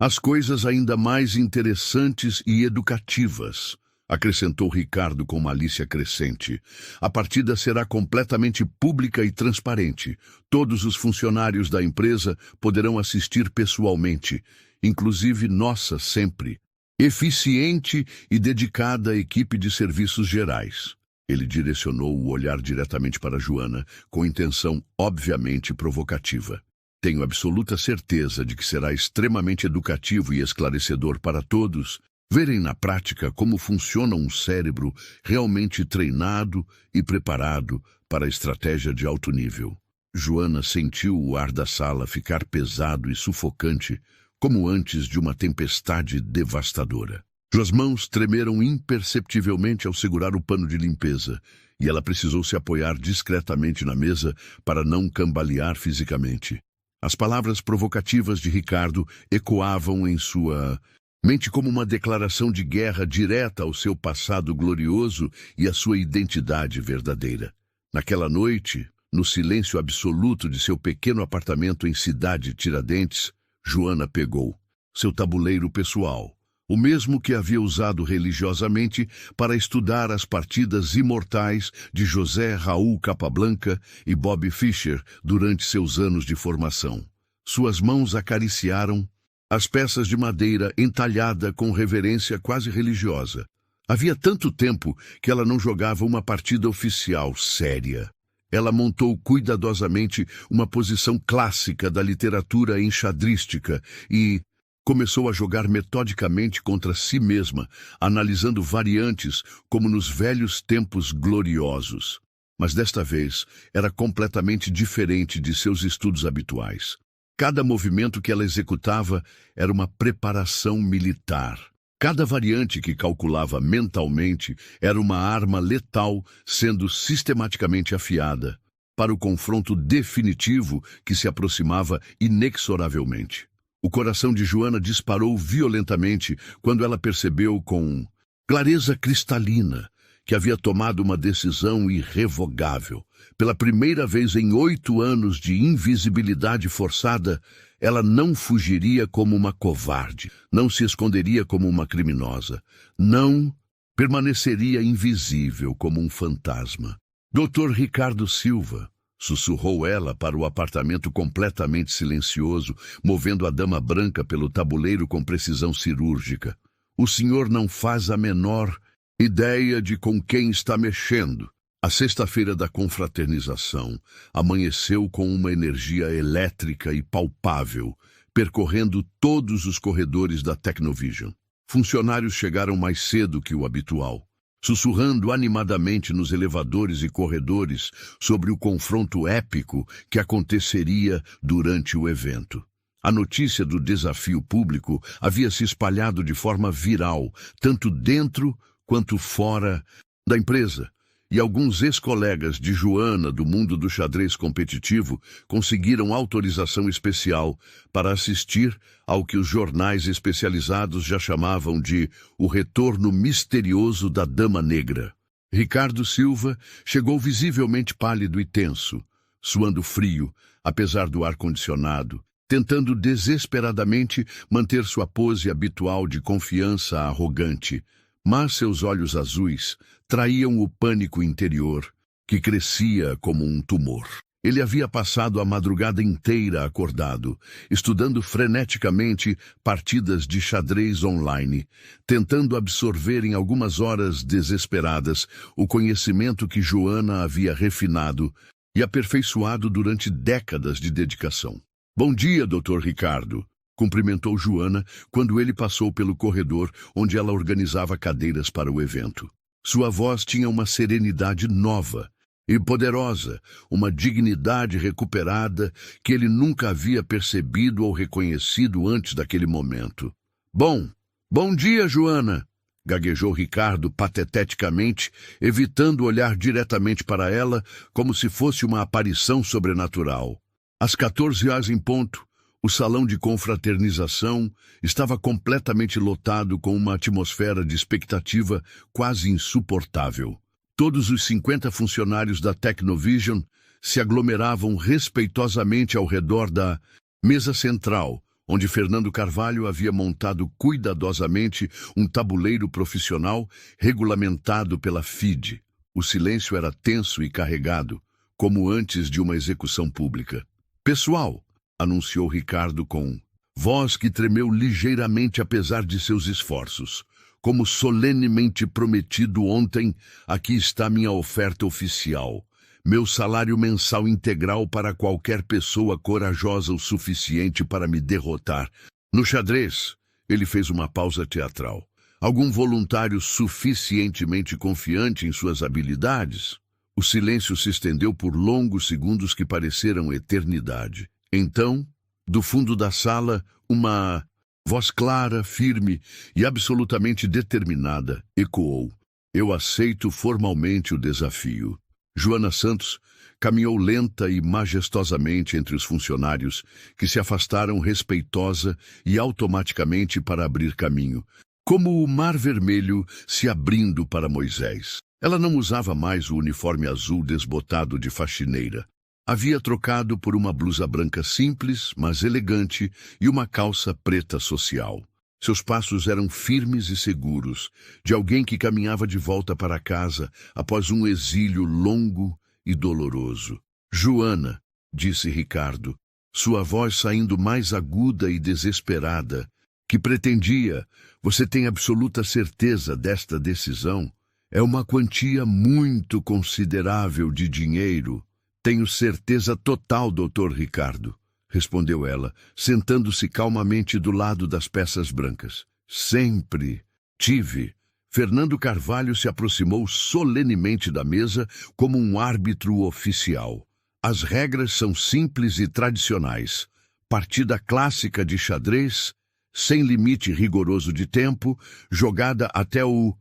as coisas ainda mais interessantes e educativas, acrescentou Ricardo com malícia crescente, a partida será completamente pública e transparente. Todos os funcionários da empresa poderão assistir pessoalmente, inclusive nossa sempre eficiente e dedicada equipe de serviços gerais. Ele direcionou o olhar diretamente para Joana, com intenção obviamente provocativa. Tenho absoluta certeza de que será extremamente educativo e esclarecedor para todos verem na prática como funciona um cérebro realmente treinado e preparado para a estratégia de alto nível. Joana sentiu o ar da sala ficar pesado e sufocante, como antes de uma tempestade devastadora. Suas mãos tremeram imperceptivelmente ao segurar o pano de limpeza, e ela precisou se apoiar discretamente na mesa para não cambalear fisicamente. As palavras provocativas de Ricardo ecoavam em sua mente como uma declaração de guerra direta ao seu passado glorioso e à sua identidade verdadeira. Naquela noite, no silêncio absoluto de seu pequeno apartamento em Cidade Tiradentes, Joana pegou seu tabuleiro pessoal, o mesmo que havia usado religiosamente para estudar as partidas imortais de José Raul Capablanca e Bob Fischer durante seus anos de formação. Suas mãos acariciaram as peças de madeira entalhada com reverência quase religiosa. Havia tanto tempo que ela não jogava uma partida oficial séria. Ela montou cuidadosamente uma posição clássica da literatura enxadrística e começou a jogar metodicamente contra si mesma, analisando variantes como nos velhos tempos gloriosos. Mas desta vez era completamente diferente de seus estudos habituais. Cada movimento que ela executava era uma preparação militar. Cada variante que calculava mentalmente era uma arma letal sendo sistematicamente afiada para o confronto definitivo que se aproximava inexoravelmente. O coração de Joana disparou violentamente quando ela percebeu com clareza cristalina que havia tomado uma decisão irrevogável. Pela primeira vez em 8 anos de invisibilidade forçada, ela não fugiria como uma covarde, não se esconderia como uma criminosa, não permaneceria invisível como um fantasma. Dr. Ricardo Silva, sussurrou ela para o apartamento completamente silencioso, movendo a dama branca pelo tabuleiro com precisão cirúrgica. O senhor não faz a menor ideia de com quem está mexendo. A sexta-feira da confraternização amanheceu com uma energia elétrica e palpável, percorrendo todos os corredores da Technovision. Funcionários chegaram mais cedo que o habitual, sussurrando animadamente nos elevadores e corredores sobre o confronto épico que aconteceria durante o evento. A notícia do desafio público havia se espalhado de forma viral, tanto dentro quanto fora da empresa, e alguns ex-colegas de Joana do mundo do xadrez competitivo conseguiram autorização especial para assistir ao que os jornais especializados já chamavam de o retorno misterioso da Dama Negra. Ricardo Silva chegou visivelmente pálido e tenso, suando frio, apesar do ar-condicionado, tentando desesperadamente manter sua pose habitual de confiança arrogante, mas seus olhos azuis traíam o pânico interior, que crescia como um tumor. Ele havia passado a madrugada inteira acordado, estudando freneticamente partidas de xadrez online, tentando absorver em algumas horas desesperadas o conhecimento que Joana havia refinado e aperfeiçoado durante décadas de dedicação. Bom dia, Dr. Ricardo, cumprimentou Joana quando ele passou pelo corredor onde ela organizava cadeiras para o evento. Sua voz tinha uma serenidade nova e poderosa, uma dignidade recuperada que ele nunca havia percebido ou reconhecido antes daquele momento. Bom dia, Joana, gaguejou Ricardo pateticamente, evitando olhar diretamente para ela como se fosse uma aparição sobrenatural. Às 14 horas em ponto, o salão de confraternização estava completamente lotado com uma atmosfera de expectativa quase insuportável. Todos os 50 funcionários da Tecnovision se aglomeravam respeitosamente ao redor da mesa central, onde Fernando Carvalho havia montado cuidadosamente um tabuleiro profissional regulamentado pela FIDE. O silêncio era tenso e carregado, como antes de uma execução pública. Pessoal, anunciou Ricardo com voz que tremeu ligeiramente apesar de seus esforços. Como solenemente prometido ontem, aqui está minha oferta oficial. Meu salário mensal integral para qualquer pessoa corajosa o suficiente para me derrotar. No xadrez, ele fez uma pausa teatral. Algum voluntário suficientemente confiante em suas habilidades? O silêncio se estendeu por longos segundos que pareceram eternidade. Então, do fundo da sala, uma voz clara, firme e absolutamente determinada ecoou. Eu aceito formalmente o desafio. Joana Santos caminhou lenta e majestosamente entre os funcionários, que se afastaram respeitosa e automaticamente para abrir caminho, como o mar vermelho se abrindo para Moisés. Ela não usava mais o uniforme azul desbotado de faxineira. Havia trocado por uma blusa branca simples, mas elegante, e uma calça preta social. Seus passos eram firmes e seguros, de alguém que caminhava de volta para casa após um exílio longo e doloroso. Joana, disse Ricardo, sua voz saindo mais aguda e desesperada, que pretendia, você tem absoluta certeza desta decisão? É uma quantia muito considerável de dinheiro. Tenho certeza total, Dr. Ricardo, respondeu ela, sentando-se calmamente do lado das peças brancas. Sempre tive. Fernando Carvalho se aproximou solenemente da mesa como um árbitro oficial. As regras são simples e tradicionais. Partida clássica de xadrez, sem limite rigoroso de tempo, jogada até o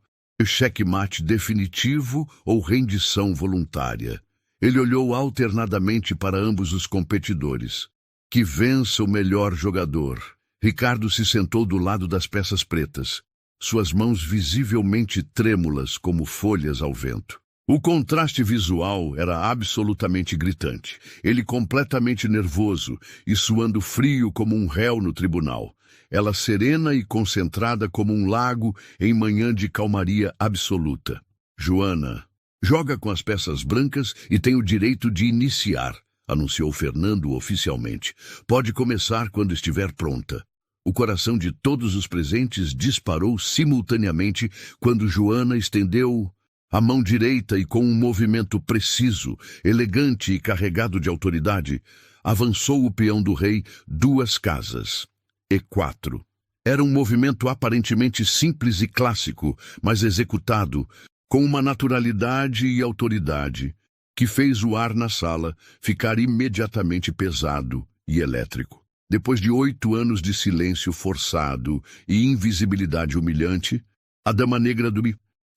checkmate definitivo ou rendição voluntária. Ele olhou alternadamente para ambos os competidores. Que vença o melhor jogador. Ricardo se sentou do lado das peças pretas, suas mãos visivelmente trêmulas como folhas ao vento. O contraste visual era absolutamente gritante. Ele completamente nervoso e suando frio como um réu no tribunal. Ela serena e concentrada como um lago em manhã de calmaria absoluta. Joana, joga com as peças brancas e tem o direito de iniciar, anunciou Fernando oficialmente. Pode começar quando estiver pronta. O coração de todos os presentes disparou simultaneamente quando Joana estendeu a mão direita e com um movimento preciso, elegante e carregado de autoridade, avançou o peão do rei 2 casas. E4. Era um movimento aparentemente simples e clássico, mas executado com uma naturalidade e autoridade que fez o ar na sala ficar imediatamente pesado e elétrico. Depois de 8 anos de silêncio forçado e invisibilidade humilhante, a dama negra do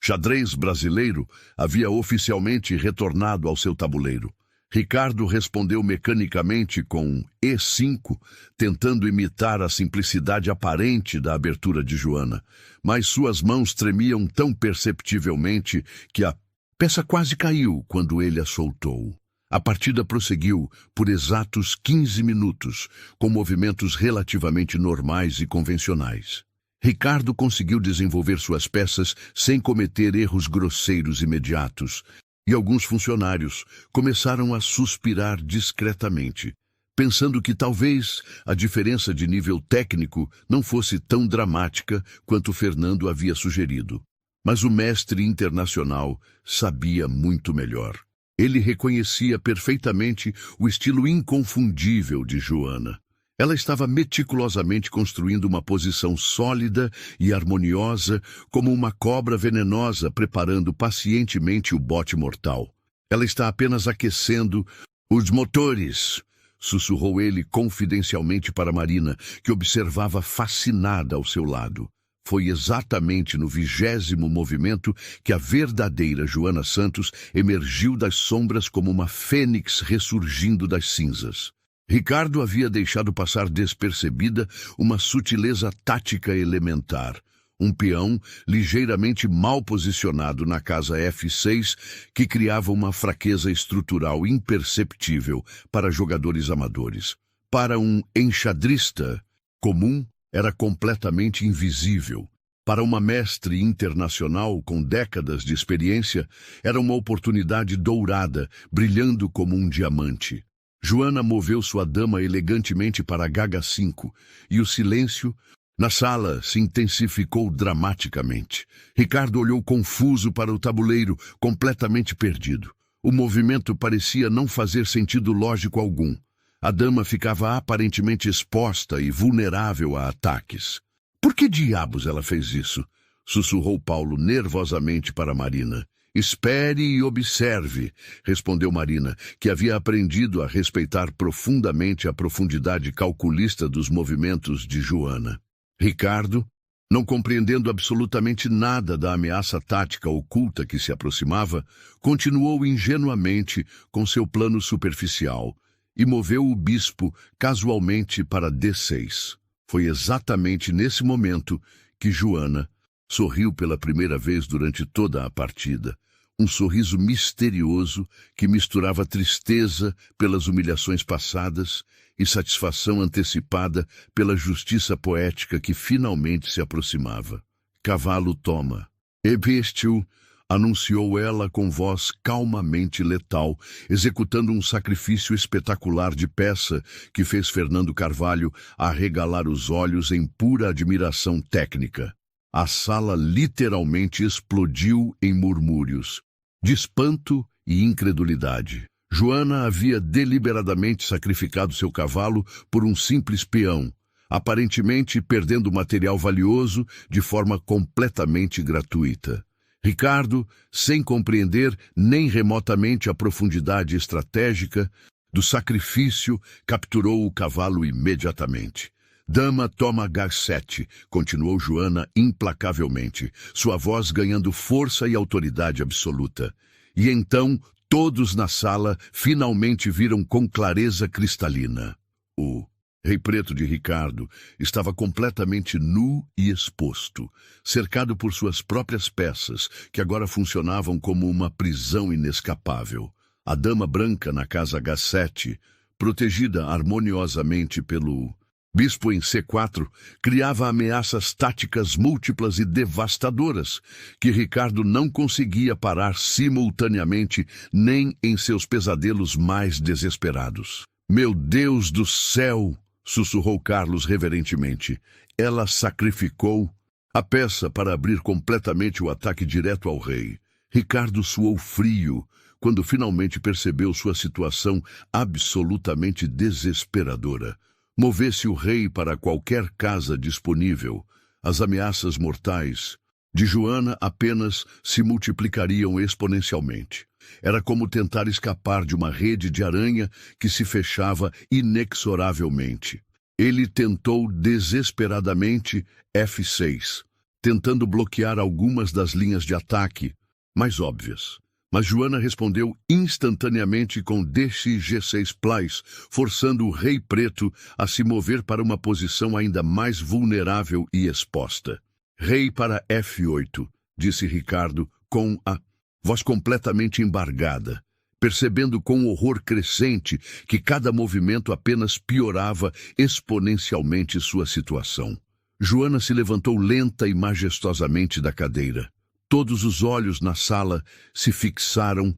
xadrez brasileiro havia oficialmente retornado ao seu tabuleiro. Ricardo respondeu mecanicamente com E5, tentando imitar a simplicidade aparente da abertura de Joana, mas suas mãos tremiam tão perceptivelmente que a peça quase caiu quando ele a soltou. A partida prosseguiu por exatos 15 minutos, com movimentos relativamente normais e convencionais. Ricardo conseguiu desenvolver suas peças sem cometer erros grosseiros imediatos, e alguns funcionários começaram a suspirar discretamente, pensando que talvez a diferença de nível técnico não fosse tão dramática quanto Fernando havia sugerido. Mas o mestre internacional sabia muito melhor. Ele reconhecia perfeitamente o estilo inconfundível de Joana. Ela estava meticulosamente construindo uma posição sólida e harmoniosa, como uma cobra venenosa preparando pacientemente o bote mortal. Ela está apenas aquecendo os motores, sussurrou ele confidencialmente para Marina, que observava fascinada ao seu lado. Foi exatamente no 20º movimento que a verdadeira Joana Santos emergiu das sombras como uma fênix ressurgindo das cinzas. Ricardo havia deixado passar despercebida uma sutileza tática elementar. Um peão ligeiramente mal posicionado na casa F6 que criava uma fraqueza estrutural imperceptível para jogadores amadores. Para um enxadrista comum, era completamente invisível. Para uma mestre internacional com décadas de experiência, era uma oportunidade dourada, brilhando como um diamante. Joana moveu sua dama elegantemente para H5, e o silêncio na sala se intensificou dramaticamente. Ricardo olhou confuso para o tabuleiro, completamente perdido. O movimento parecia não fazer sentido lógico algum. A dama ficava aparentemente exposta e vulnerável a ataques. Por que diabos ela fez isso? Sussurrou Paulo nervosamente para Marina. Espere e observe, respondeu Marina, que havia aprendido a respeitar profundamente a profundidade calculista dos movimentos de Joana. Ricardo, não compreendendo absolutamente nada da ameaça tática oculta que se aproximava, continuou ingenuamente com seu plano superficial e moveu o bispo casualmente para D6. Foi exatamente nesse momento que Joana sorriu pela primeira vez durante toda a partida. Um sorriso misterioso que misturava tristeza pelas humilhações passadas e satisfação antecipada pela justiça poética que finalmente se aproximava. Cavalo toma. Ebestiu, anunciou ela com voz calmamente letal, executando um sacrifício espetacular de peça que fez Fernando Carvalho arregalar os olhos em pura admiração técnica. A sala literalmente explodiu em murmúrios, de espanto e incredulidade. Joana havia deliberadamente sacrificado seu cavalo por um simples peão, aparentemente perdendo material valioso de forma completamente gratuita. Ricardo, sem compreender nem remotamente a profundidade estratégica do sacrifício, capturou o cavalo imediatamente. Dama toma H7, continuou Joana implacavelmente, sua voz ganhando força e autoridade absoluta. E então todos na sala finalmente viram com clareza cristalina. O Rei Preto de Ricardo estava completamente nu e exposto, cercado por suas próprias peças, que agora funcionavam como uma prisão inescapável. A Dama Branca na casa H7, protegida harmoniosamente pelo Bispo em C4, criava ameaças táticas múltiplas e devastadoras, que Ricardo não conseguia parar simultaneamente nem em seus pesadelos mais desesperados. Meu Deus do céu! Sussurrou Carlos reverentemente. Ela sacrificou a peça para abrir completamente o ataque direto ao rei. Ricardo suou frio quando finalmente percebeu sua situação absolutamente desesperadora. Movesse o rei para qualquer casa disponível, as ameaças mortais de Joana apenas se multiplicariam exponencialmente. Era como tentar escapar de uma rede de aranha que se fechava inexoravelmente. Ele tentou desesperadamente F6, tentando bloquear algumas das linhas de ataque mais óbvias. Mas Joana respondeu instantaneamente com DXG6 Plais, forçando o Rei Preto a se mover para uma posição ainda mais vulnerável e exposta. Rei para F8, disse Ricardo com a voz completamente embargada, percebendo com horror crescente que cada movimento apenas piorava exponencialmente sua situação. Joana se levantou lenta e majestosamente da cadeira. Todos os olhos na sala se fixaram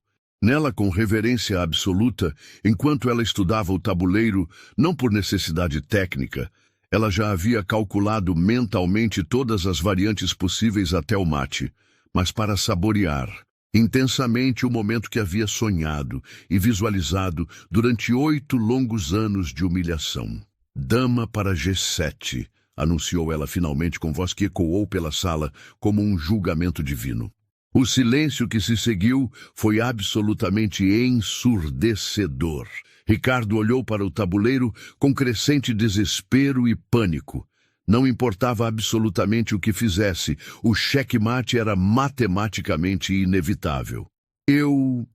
Nela, com reverência absoluta, enquanto ela estudava o tabuleiro, não por necessidade técnica, ela já havia calculado mentalmente todas as variantes possíveis até o mate, mas para saborear intensamente o momento que havia sonhado e visualizado durante 8 longos anos de humilhação. Dama para G7, anunciou ela finalmente com voz que ecoou pela sala como um julgamento divino. O silêncio que se seguiu foi absolutamente ensurdecedor. Ricardo olhou para o tabuleiro com crescente desespero e pânico. Não importava absolutamente o que fizesse, o xeque-mate era matematicamente inevitável. Eu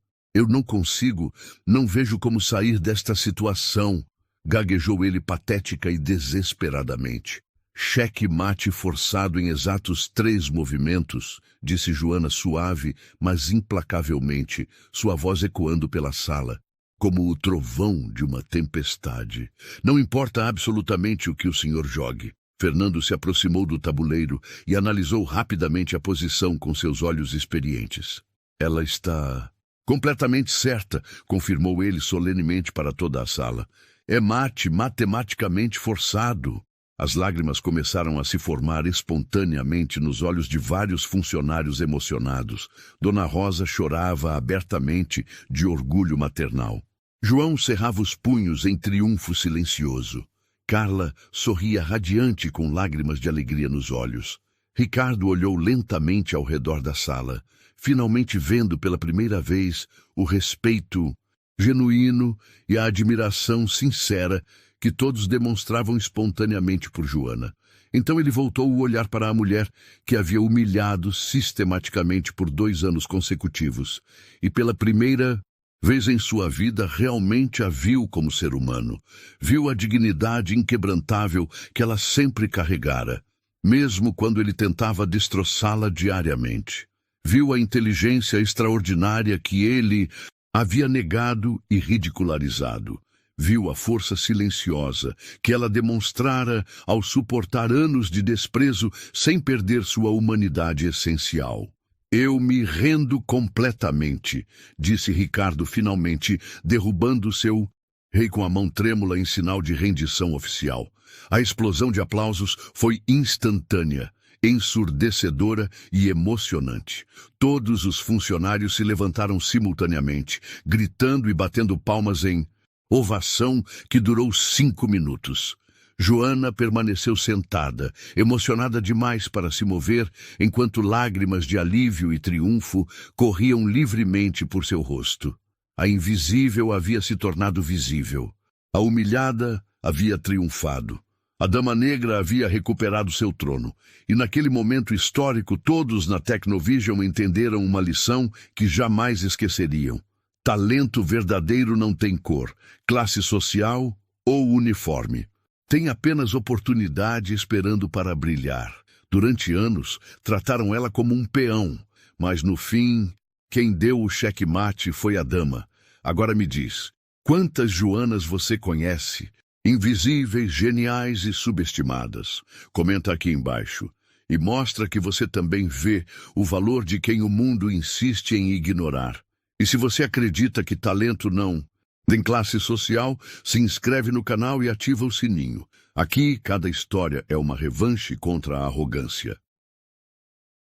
não consigo, não vejo como sair desta situação, gaguejou ele patética e desesperadamente. Xeque-mate forçado em exatos 3 movimentos, disse Joana suave, mas implacavelmente, sua voz ecoando pela sala, como o trovão de uma tempestade. Não importa absolutamente o que o senhor jogue. Fernando se aproximou do tabuleiro e analisou rapidamente a posição com seus olhos experientes. Ela está completamente certa, confirmou ele solenemente para toda a sala. É mate matematicamente forçado. As lágrimas começaram a se formar espontaneamente nos olhos de vários funcionários emocionados. Dona Rosa chorava abertamente de orgulho maternal. João cerrava os punhos em triunfo silencioso. Carla sorria radiante com lágrimas de alegria nos olhos. Ricardo olhou lentamente ao redor da sala, finalmente vendo pela primeira vez o respeito genuíno e a admiração sincera que todos demonstravam espontaneamente por Joana. Então ele voltou o olhar para a mulher que havia humilhado sistematicamente por 2 anos consecutivos, e pela primeira vez em sua vida realmente a viu como ser humano. Viu a dignidade inquebrantável que ela sempre carregara, mesmo quando ele tentava destroçá-la diariamente. Viu a inteligência extraordinária que ele havia negado e ridicularizado. Viu a força silenciosa que ela demonstrara ao suportar anos de desprezo sem perder sua humanidade essencial. Eu me rendo completamente, disse Ricardo finalmente, derrubando seu rei com a mão trêmula em sinal de rendição oficial. A explosão de aplausos foi instantânea, ensurdecedora e emocionante. Todos os funcionários se levantaram simultaneamente, gritando e batendo palmas em ovação que durou 5 minutos. Joana permaneceu sentada, emocionada demais para se mover, enquanto lágrimas de alívio e triunfo corriam livremente por seu rosto. A invisível havia se tornado visível. A humilhada havia triunfado. A Dama Negra havia recuperado seu trono. E naquele momento histórico, todos na Tecnovision entenderam uma lição que jamais esqueceriam. Talento verdadeiro não tem cor, classe social ou uniforme. Tem apenas oportunidade esperando para brilhar. Durante anos, trataram ela como um peão, mas no fim, quem deu o xeque-mate foi a dama. Agora me diz, quantas Joanas você conhece? Invisíveis, geniais e subestimadas. Comenta aqui embaixo. E mostra que você também vê o valor de quem o mundo insiste em ignorar. E se você acredita que talento não tem classe social, se inscreve no canal e ativa o sininho. Aqui, cada história é uma revanche contra a arrogância.